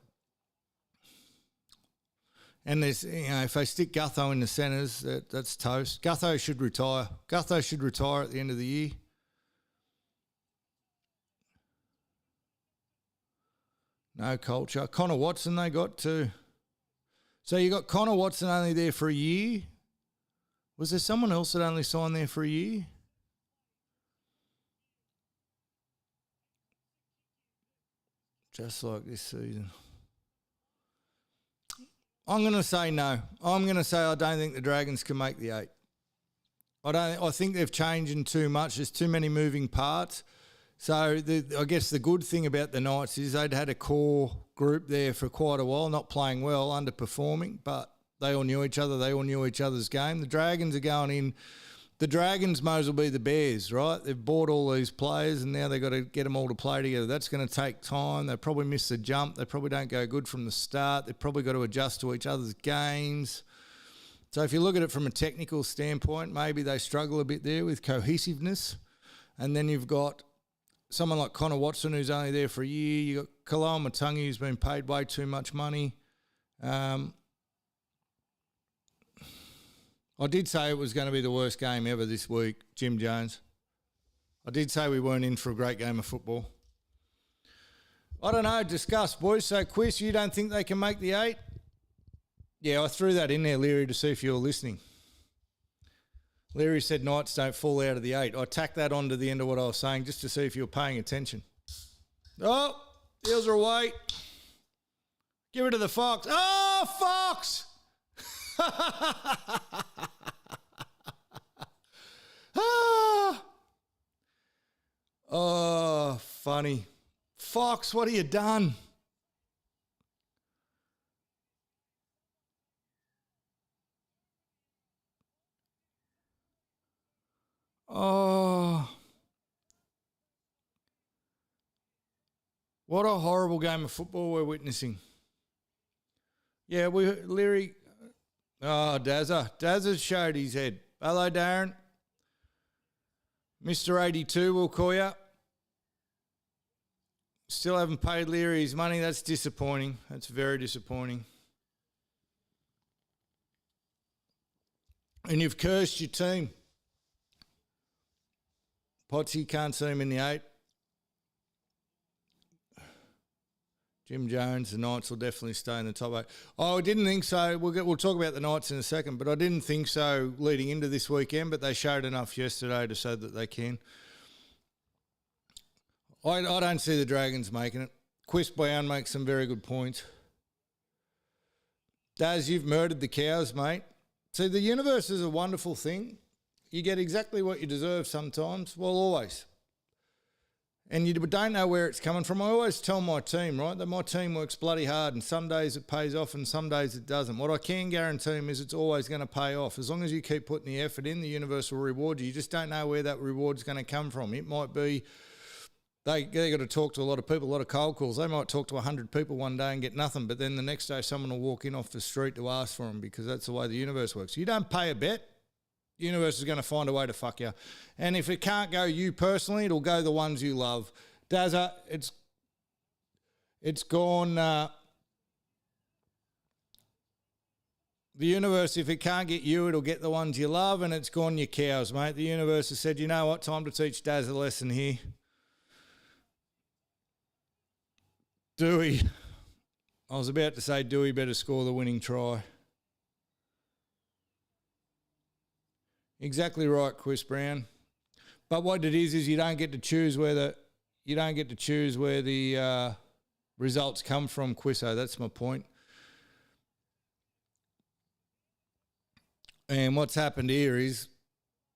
And there's, if they stick Gutho in the centres, that's toast. Gutho should retire. Gutho should retire at the end of the year. No culture. Connor Watson they got too. So you got Connor Watson only there for a year. Was there someone else that only signed there for a year? Just like this season. I'm going to say no. I'm going to say I don't think the Dragons can make the 8. I think they've changed in too much. There's too many moving parts. So I guess the good thing about the Knights is they'd had a core group there for quite a while, not playing well, underperforming, but they all knew each other. They all knew each other's game. The Dragons are going in. The Dragons may as well be the Bears, right? They've bought all these players and now they've got to get them all to play together. That's going to take time. They probably miss the jump. They probably don't go good from the start. They've probably got to adjust to each other's games. So if you look at it from a technical standpoint, maybe they struggle a bit there with cohesiveness. And then you've got someone like Connor Watson who's only there for a year. You've got Kaloa Matangi who's been paid way too much money. I did say it was going to be the worst game ever this week, Jim Jones. I did say we weren't in for a great game of football. I don't know, discuss, boys. So, Quiz, you don't think they can make the 8? Yeah, I threw that in there, Leary, to see if you were listening. Leary said Knights don't fall out of the 8. I tacked that on to the end of what I was saying just to see if you were paying attention. Oh, Eels are away. Give it to the Fox. Oh, Fox! Oh, funny. Fox, what have you done? Oh, what a horrible game of football we're witnessing. Yeah, Leary. Oh, Dazza showed his head. Hello, Darren. Mr. 82, we'll call you. Still haven't paid Leary his money. That's disappointing. That's very disappointing. And you've cursed your team. Potsy can't see him in the 8. Jim Jones, the Knights will definitely stay in the top 8. Oh, I didn't think so. We'll talk about the Knights in a second, but I didn't think so leading into this weekend, but they showed enough yesterday to show that they can. I don't see the Dragons making it. Quist Brown makes some very good points. Daz, you've murdered the cows, mate. See, the universe is a wonderful thing. You get exactly what you deserve sometimes. Well, always. And you don't know where it's coming from. I always tell my team, right, that my team works bloody hard and some days it pays off and some days it doesn't. What I can guarantee them is it's always going to pay off. As long as you keep putting the effort in, the universe will reward you. You just don't know where that reward's going to come from. It might be they got to talk to a lot of people, a lot of cold calls. They might talk to 100 people one day and get nothing, but then the next day someone will walk in off the street to ask for them because that's the way the universe works. You don't pay a bet. The universe is going to find a way to fuck you. And if it can't go you personally, it'll go the ones you love. Dazza, it's gone. The universe, if it can't get you, it'll get the ones you love, and it's gone your cows, mate. The universe has said, you know what, time to teach Daz a lesson here. Dewey, I was about to say Dewey better score the winning try. Exactly right, Chris Brown. But what it is you don't get to choose where the results come from, Quisso. That's my point. And what's happened here is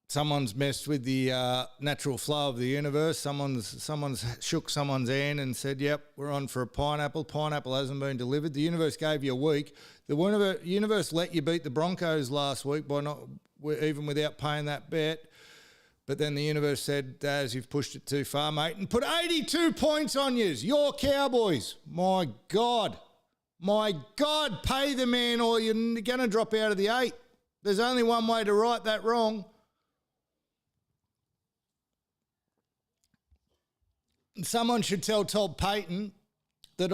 someone's messed with the natural flow of the universe. Someone's shook someone's hand and said, "Yep, we're on for a pineapple. Pineapple hasn't been delivered." The universe gave you a week. The universe let you beat the Broncos last week by not even without paying that bet. But then the universe said, "Daz, you've pushed it too far, mate," and put 82 points on yous. You're Cowboys. My God, pay the man or you're going to drop out of the 8. There's only one way to right that wrong. Someone should tell Todd Payton that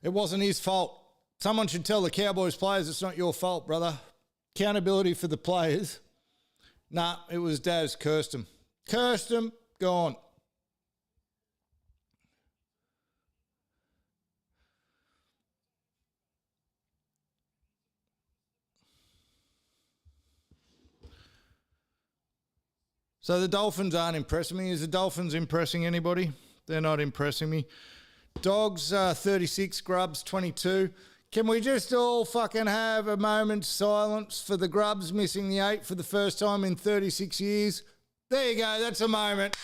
it wasn't his fault. Someone should tell the Cowboys players it's not your fault, brother. Accountability for the players. Nah, it was Daz. Cursed him. Gone. So the Dolphins aren't impressing me. Is the Dolphins impressing anybody? They're not impressing me. Dogs, 36, Grubs, 22. Can we just all fucking have a moment's silence for the Grubs missing the 8 for the first time in 36 years? There you go, that's a moment.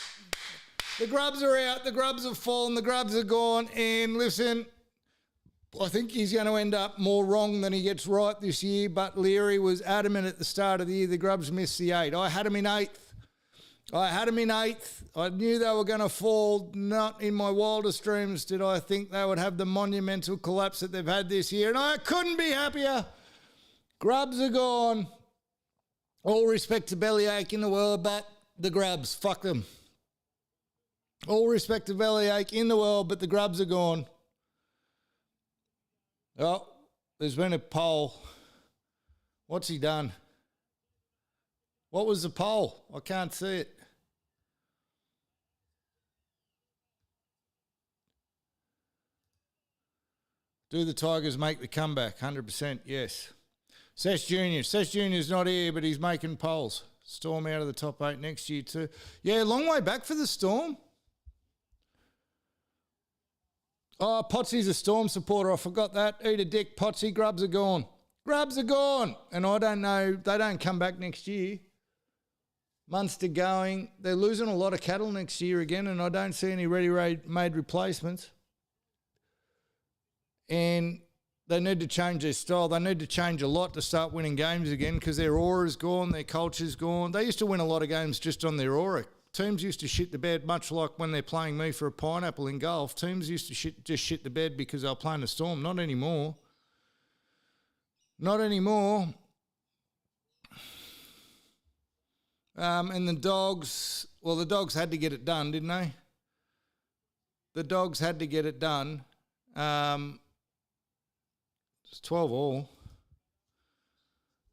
The Grubs are out, the Grubs have fallen, the Grubs are gone, and listen, I think he's going to end up more wrong than he gets right this year, but Leary was adamant at the start of the year the Grubs missed the 8. I had him in 8th. I knew they were going to fall. Not in my wildest dreams did I think they would have the monumental collapse that they've had this year, and I couldn't be happier. Grubs are gone. All respect to Bellyache in the world, but the Grubs, fuck them. All respect to Bellyache in the world, but the Grubs are gone. Oh, there's been a poll. What's he done? What was the poll? I can't see it. Do the Tigers make the comeback? 100% yes. Sesh Jr. Sesh Jr.'s not here, but he's making polls. Storm out of the top 8 next year too. Yeah, long way back for the Storm. Oh, Potsy's a Storm supporter. I forgot that. Eat a dick, Potsy. Grubs are gone. Grubs are gone. And I don't know. They don't come back next year. Munster going. They're losing a lot of cattle next year again, and I don't see any ready-made replacements. And they need to change their style. They need to change a lot to start winning games again because their aura's gone, their culture's gone. They used to win a lot of games just on their aura. Teams used to shit the bed, much like when they're playing me for a pineapple in golf. Teams used to just shit the bed because they were playing the Storm. Not anymore. Not anymore. And the Dogs, well, the Dogs had to get it done, didn't they? The Dogs had to get it done. It's 12 all.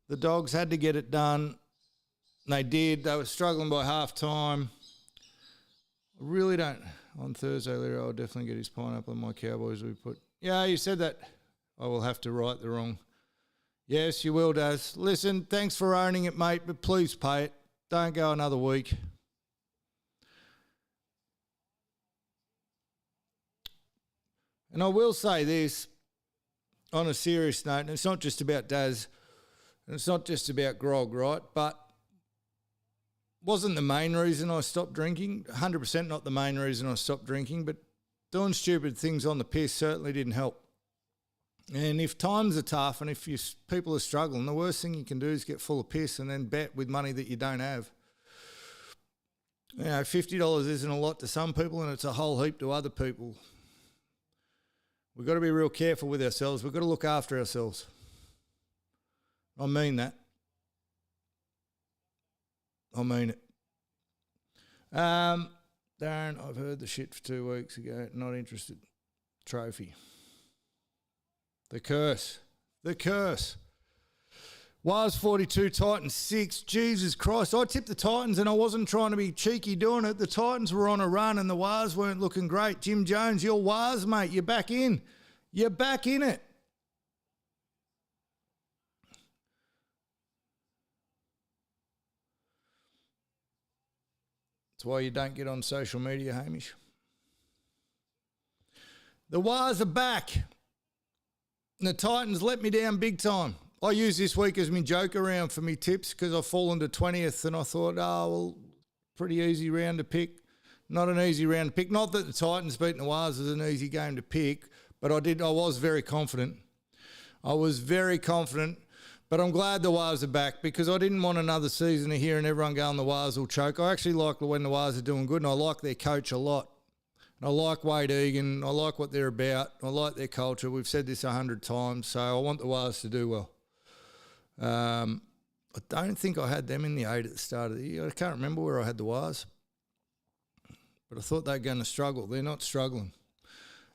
The Dogs had to get it done. They did. They were struggling by half time. I really don't. On Thursday, Larry, I'll definitely get his pineapple and my Cowboys we put. Yeah, you said that. I will have to right the wrong. Yes, you will, Daz. Listen, thanks for owning it, mate, but please pay it. Don't go another week. And I will say this on a serious note, and it's not just about Daz, and it's not just about grog, right? But wasn't the main reason I stopped drinking. 100% not the main reason I stopped drinking, but doing stupid things on the piss certainly didn't help. And if times are tough and if people are struggling, the worst thing you can do is get full of piss and then bet with money that you don't have. You know, $50 isn't a lot to some people and it's a whole heap to other people. We've got to be real careful with ourselves. We've got to look after ourselves. I mean that. I mean it. Darren, I've heard the shit for 2 weeks ago. Not interested. Trophy. The curse. The curse. Was 42, Titans 6. Jesus Christ. I tipped the Titans and I wasn't trying to be cheeky doing it. The Titans were on a run and the Wars weren't looking great. Jim Jones, you're Wars, mate. You're back in. You're back in it. That's why you don't get on social media, Hamish. The Wars are back. And the Titans let me down big time. I use this week as my joke around for me tips because I've fallen to 20th and I thought, pretty easy round to pick. Not an easy round to pick. Not that the Titans beating the Wars is an easy game to pick, but I was very confident. But I'm glad the Wars are back because I didn't want another season of hearing everyone going the Wars will choke. I actually like when the Wars are doing good and I like their coach a lot. And I like Wade Egan. I like what they're about. I like their culture. We've said this 100 times, so I want the Wars to do well. I don't think I had them in the 8 at the start of the year. I can't remember where I had the Wars. But I thought they were going to struggle. They're not struggling.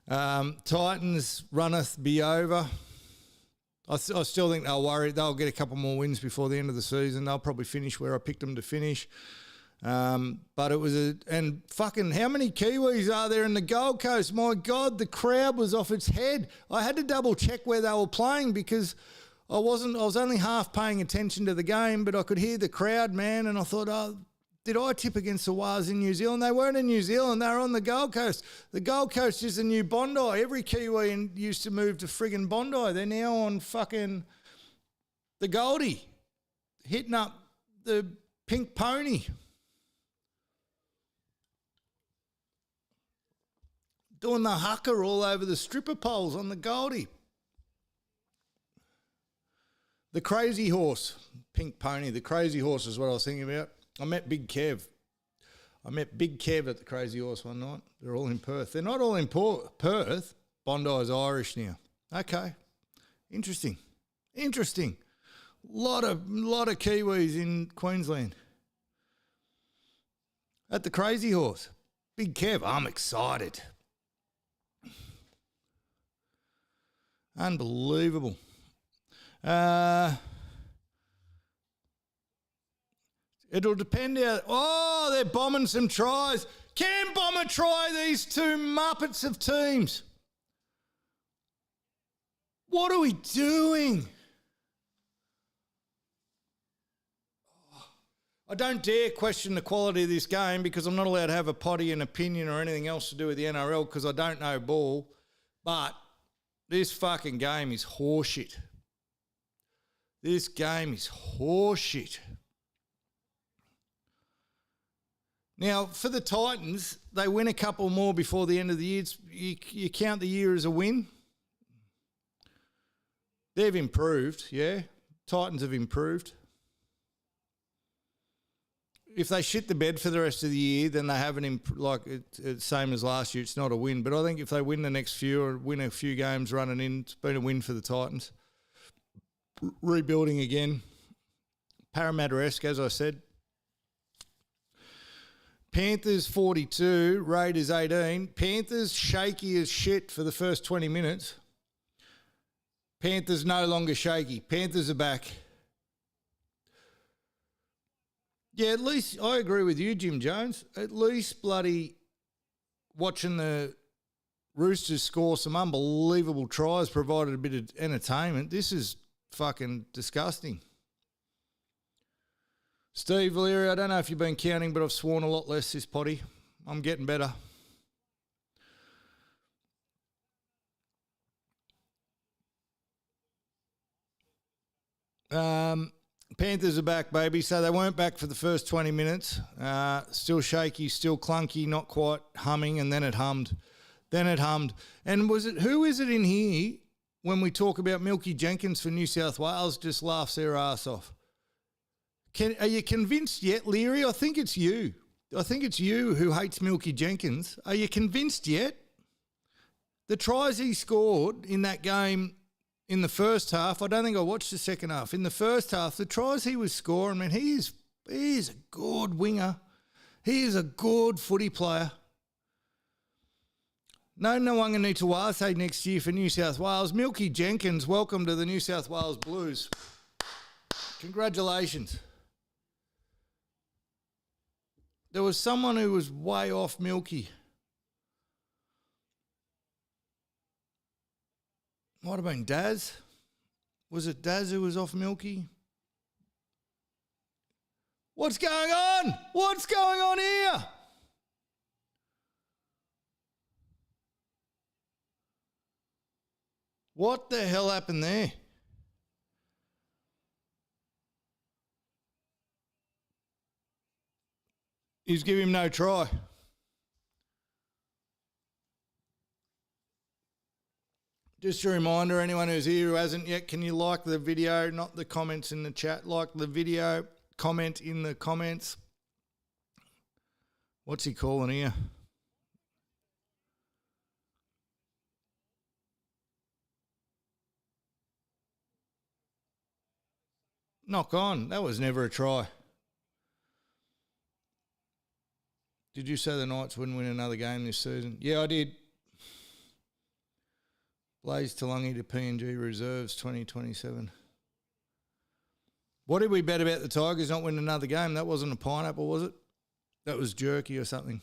Titans runneth be over. I still think they'll worry. They'll get a couple more wins before the end of the season. They'll probably finish where I picked them to finish. But it was and fucking how many Kiwis are there in the Gold Coast? My God, the crowd was off its head. I had to double check where they were playing because I was only half paying attention to the game, but I could hear the crowd, man, and I thought, did I tip against the Wars in New Zealand? They weren't in New Zealand. They were on the Gold Coast. The Gold Coast is the new Bondi. Every Kiwi used to move to friggin' Bondi. They're now on fucking the Goldie, hitting up the Pink Pony. Doing the hucker all over the stripper poles on the Goldie. The Crazy Horse, Pink Pony, the Crazy Horse is what I was thinking about. I met Big Kev at the Crazy Horse one night. They're all in Perth. They're not all in Perth. Bondi's Irish now. Okay. Interesting. Lot of Kiwis in Queensland. At the Crazy Horse. Big Kev, I'm excited. Unbelievable. It'll depend how... they're bombing some tries. Can Bomber try these two Muppets of teams? What are we doing? I don't dare question the quality of this game because I'm not allowed to have a potty an opinion or anything else to do with the NRL because I don't know ball. But this fucking game is horseshit. This game is horseshit. Now, for the Titans, they win a couple more before the end of the year. You count the year as a win. They've improved, yeah. Titans have improved. If they shit the bed for the rest of the year, then they haven't it's same as last year. It's not a win. But I think if they win the next few or win a few games running in, it's been a win for the Titans. Rebuilding again. Parramatta-esque, as I said. Panthers 42, Raiders 18. Panthers shaky as shit for the first 20 minutes. Panthers no longer shaky. Panthers are back. Yeah, at least I agree with you, Jim Jones. At least bloody watching the Roosters score some unbelievable tries provided a bit of entertainment. This is fucking disgusting. Steve Valeri, I don't know if you've been counting, but I've sworn a lot less this potty. I'm getting better. Panthers are back, baby. So they weren't back for the first 20 minutes. Still shaky, still clunky, not quite humming, and then it hummed. And who is it in here when we talk about Milky Jenkins for New South Wales just laughs their ass off? Are you convinced yet, Leary? I think it's you. I think it's you who hates Milky Jenkins. Are you convinced yet? The tries he scored in that game in the first half, I don't think I watched the second half. In the first half, the tries he was scoring, man, he is a good winger. He is a good footy player. No Nwanga Nitawase next year for New South Wales. Milky Jenkins, welcome to the New South Wales Blues. Congratulations. There was someone who was way off Milky. Might have been Daz. Was it Daz who was off Milky? What's going on? What's going on here? What the hell happened there? He's giving him no try. Just a reminder, anyone who's here who hasn't yet, can you like the video, not the comments in the chat? Like the video, comment in the comments. What's he calling here? Knock on. That was never a try. Did you say the Knights wouldn't win another game this season? Yeah, I did. Blaze Talangi to PNG Reserves 2027. What did we bet about the Tigers not winning another game? That wasn't a pineapple, was it? That was jerky or something.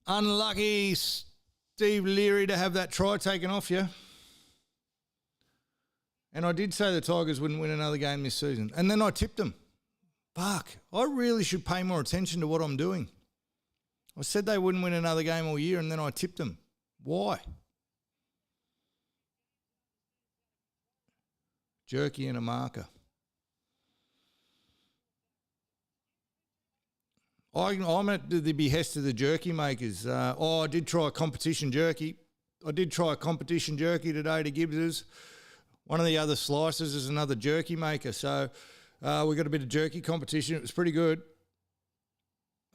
Unlucky Steve Leary to have that try taken off you. And I did say the Tigers wouldn't win another game this season. And then I tipped them. Fuck, I really should pay more attention to what I'm doing. I said they wouldn't win another game all year and then I tipped them. Why? Jerky and a marker. I'm at the behest of the jerky makers. I did try a competition jerky. I did try a competition jerky today to Gibbs's. One of the other slices is another jerky maker. So we got a bit of jerky competition. It was pretty good.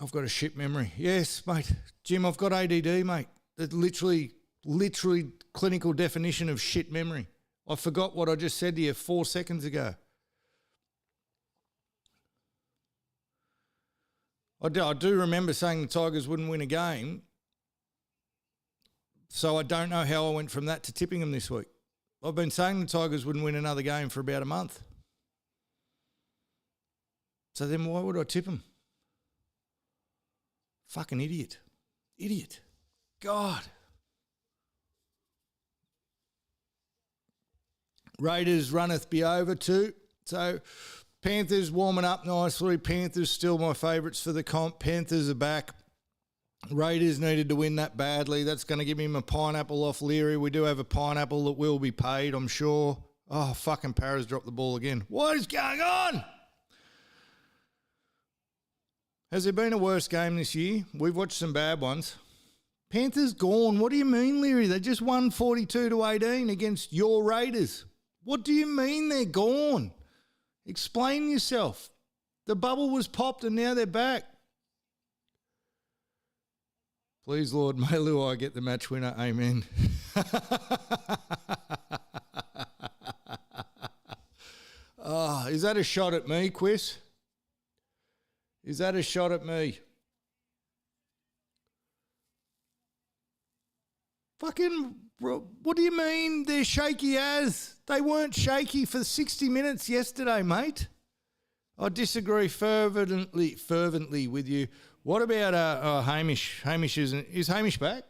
I've got a shit memory. Yes, mate. Jim, I've got ADD, mate. That's literally clinical definition of shit memory. I forgot what I just said to you 4 seconds ago. I do remember saying the Tigers wouldn't win a game. So I don't know how I went from that to tipping them this week. I've been saying the Tigers wouldn't win another game for about a month. So then why would I tip them? Fucking idiot. Idiot. God. Raiders runneth be over too. So Panthers warming up nicely. Panthers still my favourites for the comp. Panthers are back. Raiders needed to win that badly. That's going to give him a pineapple off Leary. We do have a pineapple that will be paid, I'm sure. Oh, fucking Paras dropped the ball again. What is going on? Has there been a worse game this year? We've watched some bad ones. Panthers gone. What do you mean, Leary? They just won 42-18 against your Raiders. What do you mean they're gone? Explain yourself. The bubble was popped and now they're back. Please, Lord, may Luai get the match winner. Amen. Oh, is that a shot at me, Quiz? Is that a shot at me? Fucking, what do you mean they're shaky as? They weren't shaky for 60 minutes yesterday, mate. I disagree fervently with you. What about Hamish? Is Hamish back?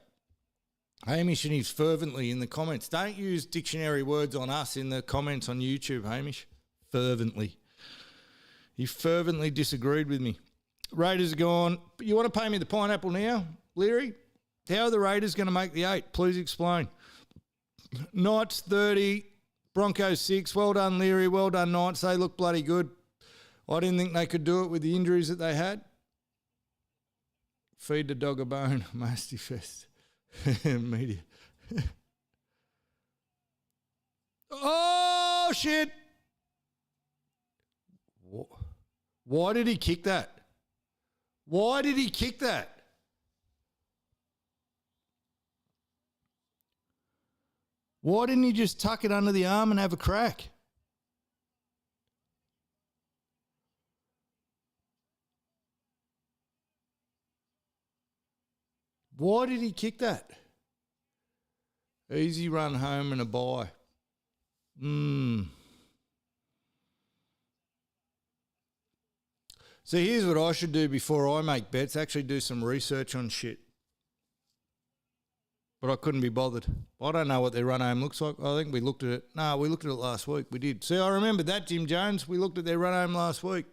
Hamish and his fervently in the comments. Don't use dictionary words on us in the comments on YouTube, Hamish. Fervently. He fervently disagreed with me. Raiders are gone. You want to pay me the pineapple now, Leary? How are the Raiders going to make the 8? Please explain. Knights 30, Broncos 6. Well done, Leary. Well done, Knights. They look bloody good. I didn't think they could do it with the injuries that they had. Feed the dog a bone, Masty Fest. Media. Oh, shit. Why did he kick that? Why did he kick that? Why didn't he just tuck it under the arm and have a crack? Why did he kick that? Easy run home and a bye. So here's what I should do before I make bets. Actually do some research on shit. but I couldn't be bothered. I don't know what their run home looks like. I think we looked at it. No, we looked at it last week. We did. See, I remember that, Jim Jones. We looked at their run home last week.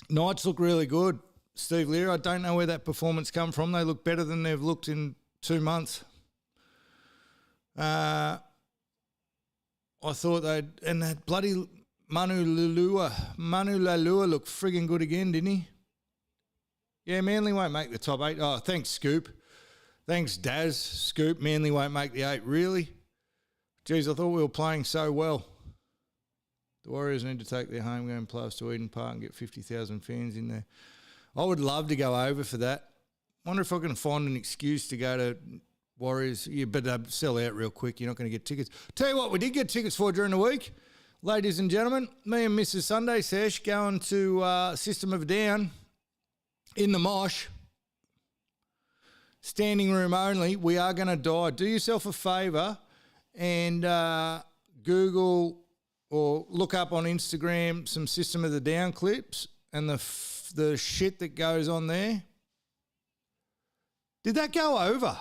Knights look really good. Steve Lear, I don't know where that performance come from. They look better than they've looked in 2 months. I thought and that bloody Manu Lalua looked frigging good again, didn't he? Yeah, Manly won't make the top 8. Oh, thanks, Scoop. Thanks, Daz. Scoop, Manly won't make the 8. Really? Geez, I thought we were playing so well. The Warriors need to take their home game players to Eden Park and get 50,000 fans in there. I would love to go over for that. Wonder if I can find an excuse to go to Warriors. You better sell out real quick. You're not going to get tickets. Tell you what, we did get tickets for during the week. Ladies and gentlemen, me and Mrs. Sunday Sesh going to System of a Down in the mosh. Standing room only. We are going to die. Do yourself a favour and Google or look up on Instagram some System of the Down clips and the shit that goes on there. Did that go over?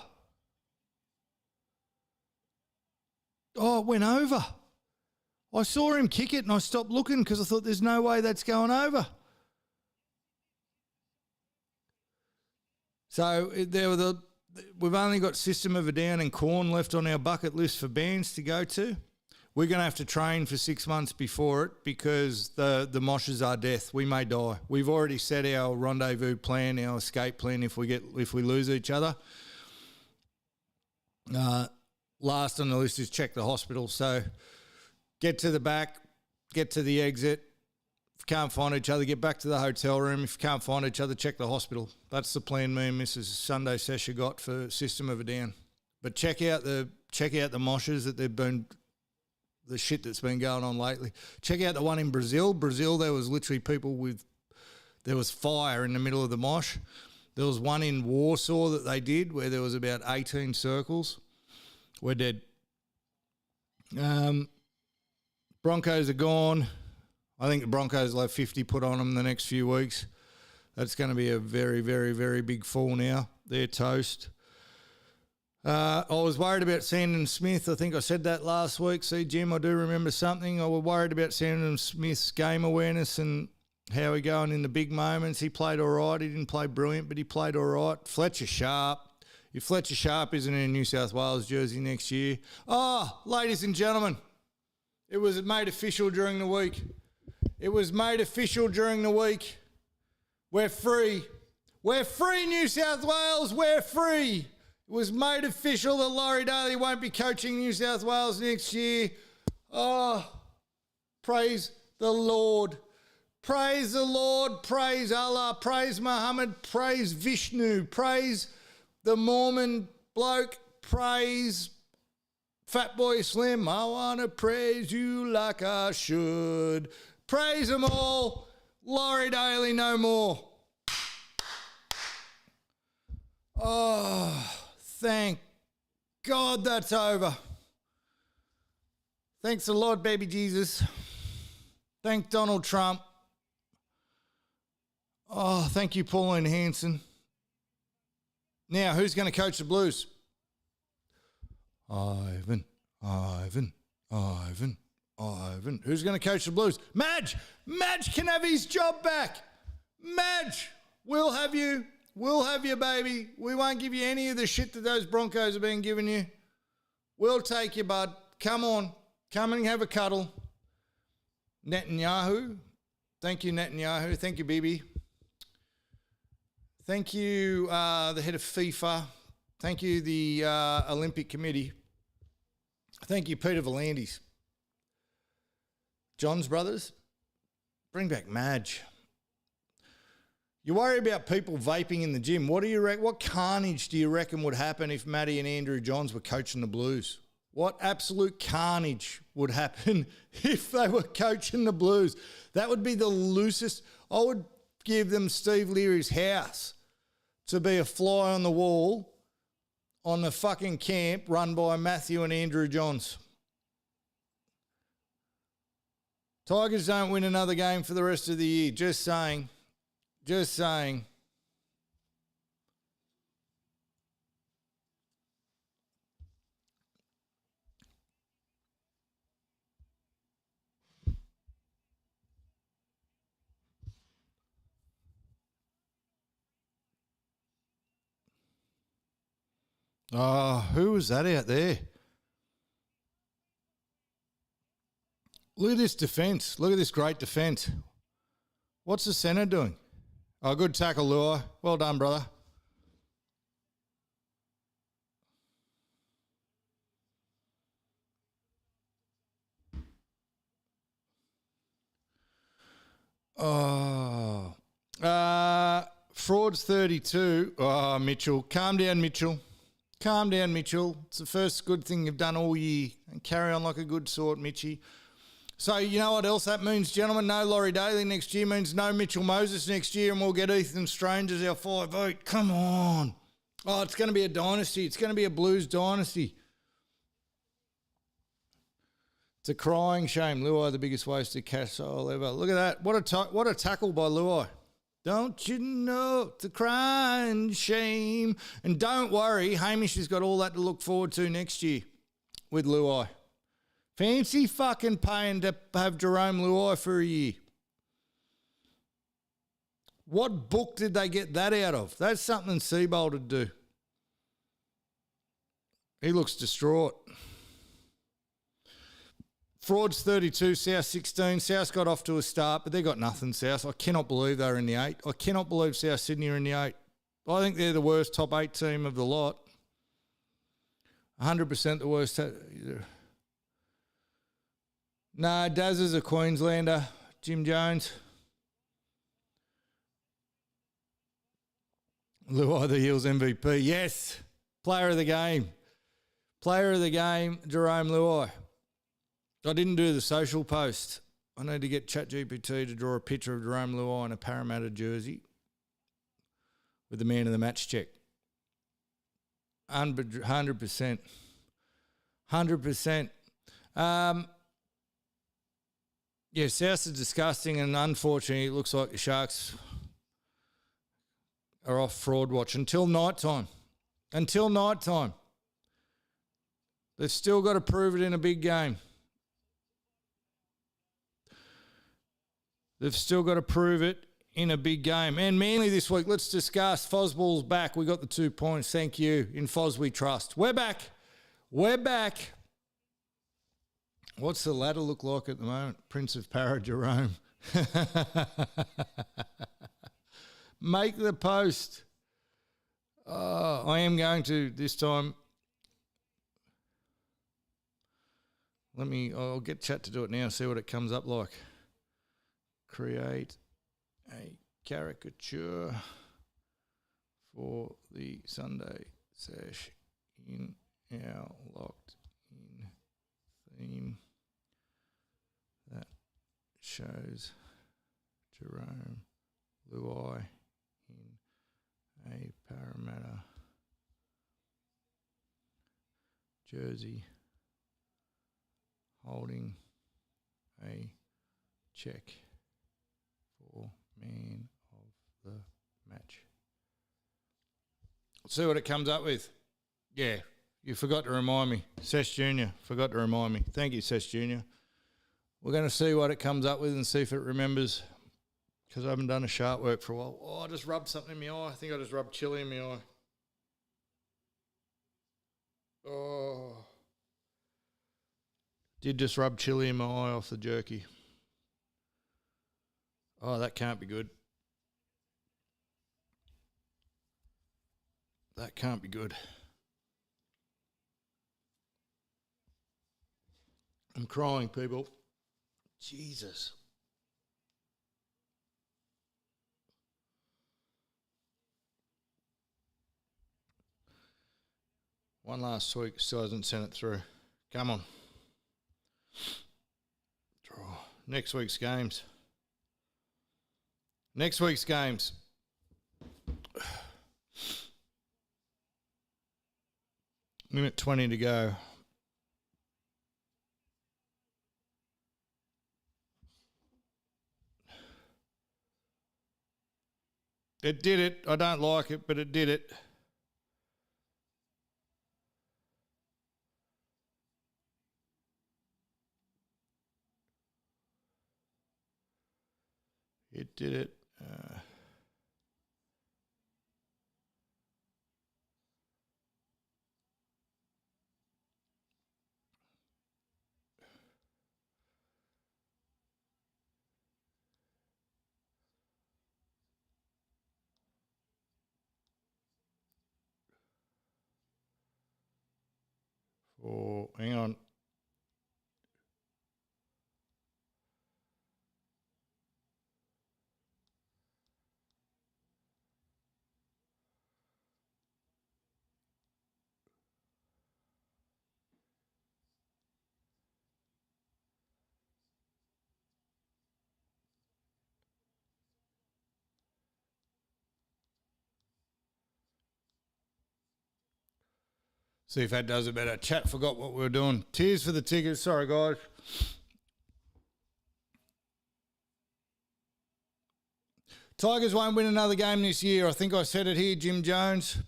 Oh, it went over. I saw him kick it and I stopped looking because I thought there's no way that's going over. So we've only got System of a Down and Corn left on our bucket list for bands to go to. We're going to have to train for 6 months before it because the moshes are death. We may die. We've already set our rendezvous plan, our escape plan if we lose each other. Last on the list is check the hospital. So get to the back, get to the exit. If you can't find each other, get back to the hotel room. If you can't find each other, check the hospital. That's the plan me and Mrs. Sunday Sesh got for System of a Down. But check out the moshes that they've been, the shit that's been going on lately. Check out the one in Brazil. Brazil, there was literally there was fire in the middle of the mosh. There was one in Warsaw that they did where there was about 18 circles. We're dead. Broncos are gone. I think the Broncos will have 50 put on them the next few weeks. That's going to be a very, very, very big fall now. They're toast. I was worried about Sandon Smith. I think I said that last week. See, Jim, I do remember something. I was worried about Sandon Smith's game awareness and how he going in the big moments. He played all right. He didn't play brilliant, but he played all right. Fletcher Sharp. If Fletcher Sharp isn't in a New South Wales jersey next year. Oh, ladies and gentlemen, it was made official during the week. It was made official during the week. We're free. We're free, New South Wales. We're free. It was made official that Laurie Daly won't be coaching New South Wales next year. Oh, praise the Lord. Praise the Lord. Praise Allah. Praise Muhammad. Praise Vishnu. Praise the Mormon bloke. Praise Fatboy Slim. I want to praise you like I should. Praise them all. Laurie Daly no more. Oh, thank God that's over. Thanks the Lord, baby Jesus. Thank Donald Trump. Oh, thank you, Pauline Hanson. Now, who's going to coach the Blues? Ivan. Who's going to coach the Blues? Madge can have his job back. Madge, we'll have you. We'll have you, baby. We won't give you any of the shit that those Broncos have been giving you. We'll take you, bud. Come on. Come and have a cuddle. Netanyahu. Thank you, Netanyahu. Thank you, Bibi. Thank you, the head of FIFA. Thank you, the Olympic Committee. Thank you, Peter V'landys. John's brothers. Bring back Madge. You worry about people vaping in the gym. What carnage do you reckon would happen if Matty and Andrew Johns were coaching the Blues? What absolute carnage would happen if they were coaching the Blues? That would be the loosest. I would give them Steve Leary's house to be a fly on the wall on the fucking camp run by Matthew and Andrew Johns. Tigers don't win another game for the rest of the year. Just saying. Just saying. Oh, who was that out there? Look at this defence. Look at this great defence. What's the centre doing? Oh, good tackle, Luai. Well done, brother. Oh. Fraud's 32. Oh, Mitchell. Calm down, Mitchell. Calm down, Mitchell. It's the first good thing you've done all year. And carry on like a good sort, Mitchie. So you know what else that means, gentlemen? No Laurie Daly next year means no Mitchell Moses next year, and we'll get Ethan Strange as our 5-8. Come on. Oh, it's going to be a dynasty. It's going to be a Blues dynasty. It's a crying shame. Luai, the biggest wasted cash soul ever. Look at that. What a tackle by Luai. Don't you know it's a crying shame? And don't worry, Hamish has got all that to look forward to next year with Luai. Fancy fucking paying to have Jerome Luai for a year. What book did they get that out of? That's something Seabold would do. He looks distraught. Fraud's 32, South 16. South got off to a start, but they got nothing, South. I cannot believe they're in the 8. I cannot believe South Sydney are in the 8. I think they're the worst top 8 team of the lot. 100% the worst. No, Daz is a Queenslander. Jim Jones. Luai, the Eels MVP. Yes. Player of the game. Player of the game, Jerome Luai. I didn't do the social post. I need to get ChatGPT to draw a picture of Jerome Luai in a Parramatta jersey with the man of the match check. 100%. 100%. Yeah, South is disgusting, and unfortunately it looks like the Sharks are off fraud watch until night time. Until night time. They've still got to prove it in a big game. They've still got to prove it in a big game. And Manly this week, let's discuss. Fosball's back. We got the 2 points. Thank you. In Fos we trust. We're back. We're back. What's the ladder look like at the moment? Prince of Para, Jerome. Make the post. Oh, I am going to this time. I'll get chat to do it now, see what it comes up like. Create a caricature for the Sunday Sesh in our locked in theme that shows Jerome Luai in a Parramatta jersey holding a check for man of the match. Let's see what it comes up with. Yeah, you forgot to remind me. Sesh Jr. forgot to remind me. Thank you, Sesh Jr. We're going to see what it comes up with and see if it remembers, because I haven't done a sharp work for a while. Oh, I just rubbed something in my eye. I think I just rubbed chili in my eye. Oh. Did just rub chili in my eye off the jerky. Oh, that can't be good. That can't be good. I'm crying, people. Jesus. One last week, still hasn't sent it through. Come on. Draw. Next week's games. Next week's games. Minute 20 to go. It did it. I don't like it, but it did it. It did it. See if that does it better. Chat forgot what we were doing. Tears for the tickets. Sorry, guys. Tigers won't win another game this year. I think I said it here, Jim Jones.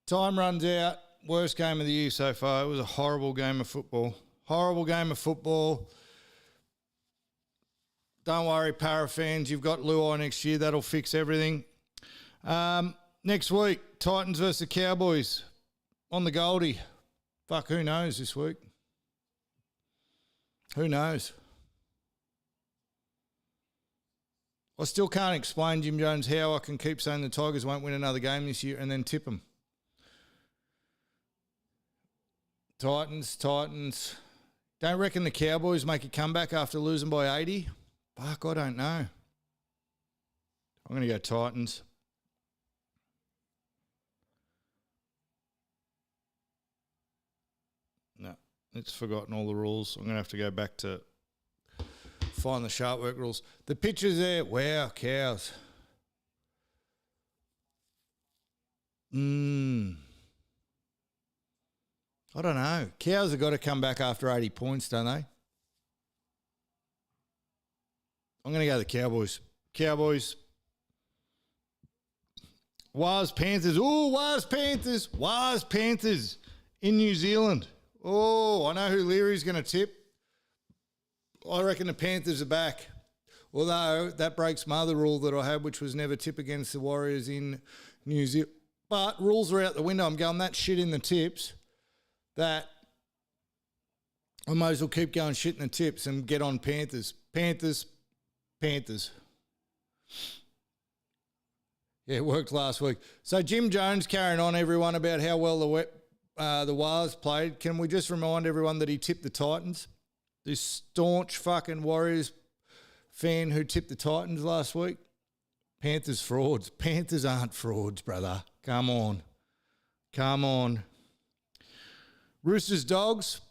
Time runs out. Worst game of the year so far. It was a horrible game of football. Horrible game of football. Don't worry, Para fans. You've got Luai next year. That'll fix everything. Next week, Titans versus the Cowboys on the Goldie. Fuck, who knows this week? Who knows? I still can't explain, Jim Jones, how I can keep saying the Tigers won't win another game this year and then tip them. Titans. Don't reckon the Cowboys make a comeback after losing by 80? Fuck, I don't know. I'm going to go Titans. No, it's forgotten all the rules. I'm going to have to go back to find the sharp work rules. The pictures there. Wow, cows. I don't know. Cows have got to come back after 80 points, don't they? I'm going to go the Cowboys. Cowboys. Waz Panthers. Oh, Waz Panthers. Waz Panthers in New Zealand. Oh, I know who Leary's going to tip. I reckon the Panthers are back. Although that breaks my other rule that I had, which was never tip against the Warriors in New Zealand. But rules are out the window. I'm going that shit in the tips that I might as well keep going shit in the tips and get on Panthers. Panthers. Yeah, it worked last week. So Jim Jones carrying on, everyone, about how well the Wars played. Can we just remind everyone that he tipped the Titans? This staunch fucking Warriors fan who tipped the Titans last week. Panthers frauds. Panthers aren't frauds, brother. Come on. Roosters Dogs.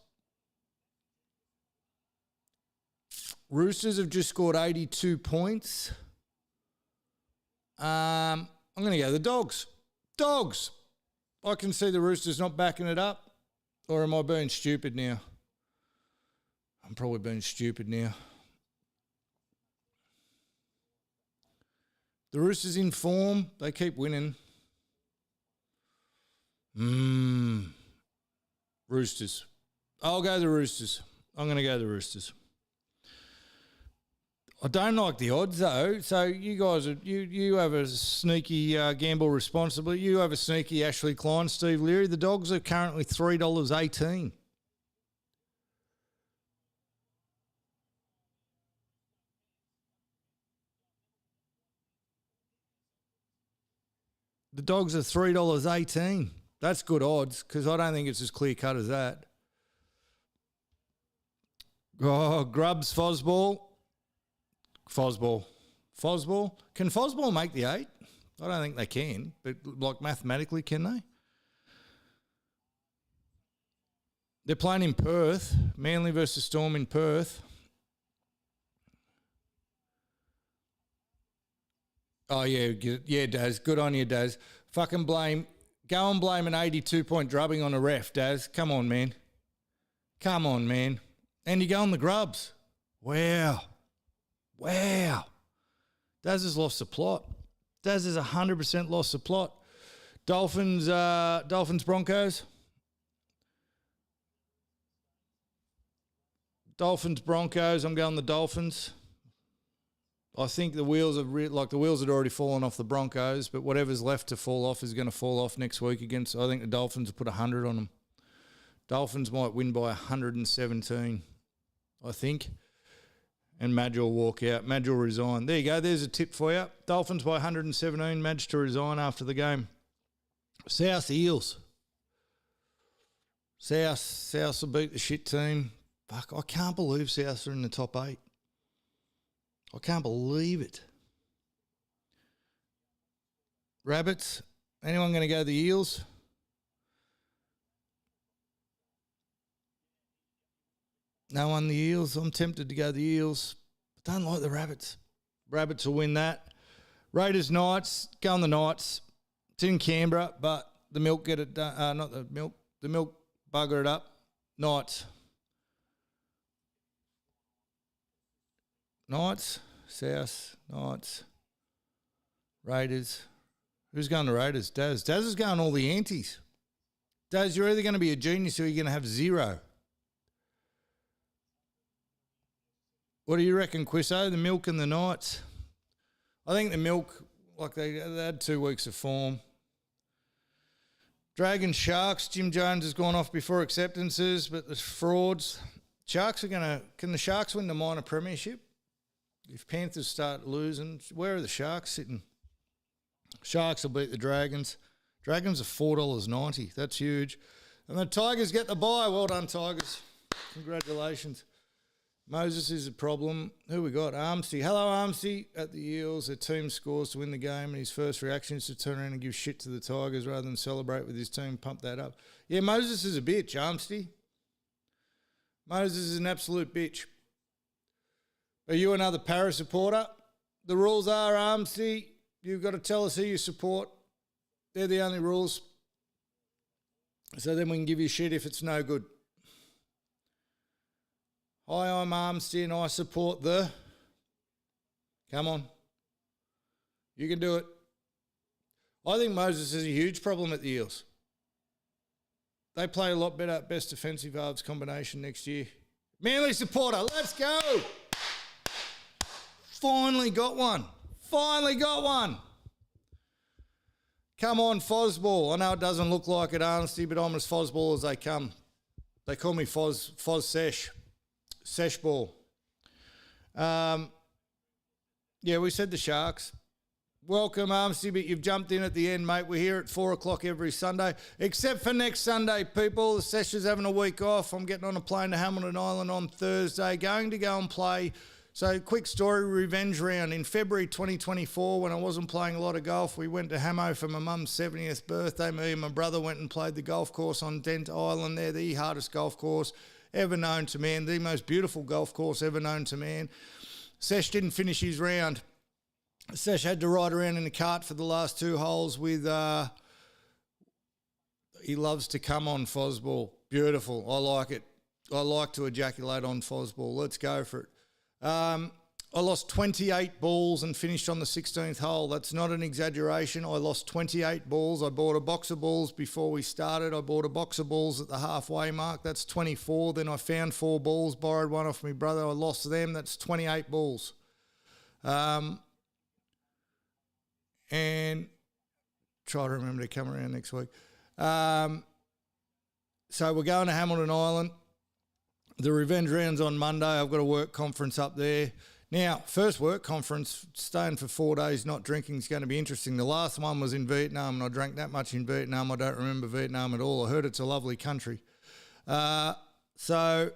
Roosters have just scored 82 points. I'm going to go the Dogs. Dogs. I can see the Roosters not backing it up. Or am I being stupid now? I'm probably being stupid now. The Roosters in form. They keep winning. Roosters. I'll go the Roosters. I'm going to go the Roosters. I don't like the odds though. So you guys, you have a sneaky gamble responsibly. You have a sneaky Ashley Klein, Steve Leary. The Dogs are currently $3.18. The Dogs are $3.18. That's good odds because I don't think it's as clear cut as that. Oh, Grubbs, Fosball. Can Fosball make the 8? I don't think they can, but like mathematically, can they? They're playing in Perth. Manly versus Storm in Perth. Oh, yeah, Daz. Good on you, Daz. Go and blame an 82-point drubbing on a ref, Daz. Come on, man. And you go on the Grubs. Wow. Daz has lost the plot. Daz has 100% lost the plot. Dolphins, Broncos. Dolphins, Broncos. I'm going the Dolphins. I think the wheels have the wheels had already fallen off the Broncos, but whatever's left to fall off is going to fall off next week against. I think the Dolphins will put 100 on them. Dolphins might win by 117, I think. And Madge will walk out. Madge will resign. There you go. There's a tip for you. Dolphins by 117. Madge to resign after the game. South Eels. South will beat the shit team. Fuck, I can't believe South are in the top 8. I can't believe it. Rabbits. Anyone going to go the Eels? No one the Eels. I'm tempted to go the Eels. But don't like the Rabbits. Rabbits will win that. Raiders Knights. Go on the Knights. It's in Canberra, but the milk get it done. Not the milk. The milk bugger it up. Knights. South, Knights, Raiders. Who's going to Raiders? Daz. Daz is going all the antis. Daz, you're either going to be a genius or you're going to have zero. What do you reckon, Quisso? The milk and the Knights? I think the milk, like they had 2 weeks of form. Dragons, Sharks. Jim Jones has gone off before acceptances, but the frauds. Sharks are going to... Can the Sharks win the minor premiership? If Panthers start losing, where are the Sharks sitting? Sharks will beat the Dragons. Dragons are $4.90. That's huge. And the Tigers get the bye. Well done, Tigers. Congratulations. Moses is a problem. Who we got? Armsty. Hello, Armsty. At the Eels, their team scores to win the game, and his first reaction is to turn around and give shit to the Tigers rather than celebrate with his team, pump that up. Yeah, Moses is a bitch, Armsty. Moses is an absolute bitch. Are you another Para supporter? The rules are, Armsty, you've got to tell us who you support. They're the only rules. So then we can give you shit if it's no good. Hi, I'm Armsty and I support the... Come on. You can do it. I think Moses is a huge problem at the Eels. They play a lot better at best defensive halves combination next year. Manly supporter, let's go. Finally got one. Come on, Fozball. I know it doesn't look like it, Armsty, but I'm as Fozball as they come. They call me Foz Sesh. Sesh ball. Yeah, we said the Sharks. Welcome, Armsty, but you've jumped in at the end, mate. We're here at 4 o'clock every Sunday, except for next Sunday, people. The Sesh is having a week off. I'm getting on a plane to Hamilton Island on Thursday, going to go and play. So, quick story, revenge round. In February 2024, when I wasn't playing a lot of golf, we went to Hamo for my mum's 70th birthday. Me and my brother went and played the golf course on Dent Island there, the hardest golf course ever known to man, the most beautiful golf course ever known to man. Sesh didn't finish his round. Sesh had to ride around in a cart for the last 2 holes with, he loves to come on Fozball. Beautiful. I like it. I like to ejaculate on Fozball. Let's go for it. I lost 28 balls and finished on the 16th hole. That's not an exaggeration. I lost 28 balls. I bought a box of balls before we started. I bought a box of balls at the halfway mark. That's 24. Then I found 4 balls, borrowed one off my brother. I lost them. That's 28 balls. And try to remember to come around next week. So we're going to Hamilton Island. The revenge round's on Monday. I've got a work conference up there. Now, first work conference, staying for 4 days, not drinking, is going to be interesting. The last one was in Vietnam, and I drank that much in Vietnam. I don't remember Vietnam at all. I heard it's a lovely country. So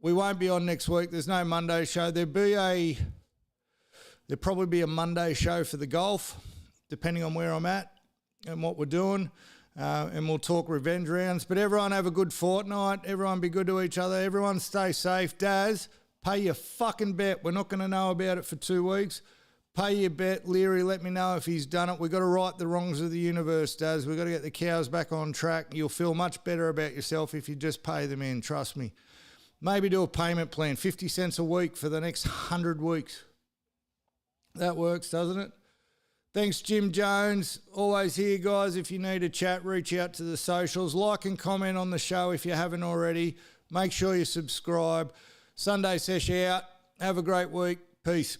we won't be on next week. There's no Monday show. There'll probably be a Monday show for the golf, depending on where I'm at and what we're doing. And we'll talk revenge rounds. But everyone have a good fortnight. Everyone be good to each other. Everyone stay safe. Daz, pay your fucking bet. We're not going to know about it for 2 weeks. Pay your bet. Leary, let me know if he's done it. We've got to right the wrongs of the universe, Daz. We've got to get the cows back on track. You'll feel much better about yourself if you just pay them in. Trust me. Maybe do a payment plan. 50 cents a week for the next 100 weeks. That works, doesn't it? Thanks, Jim Jones. Always here, guys. If you need a chat, reach out to the socials. Like and comment on the show if you haven't already. Make sure you subscribe. Sunday Sesh out. Have a great week. Peace.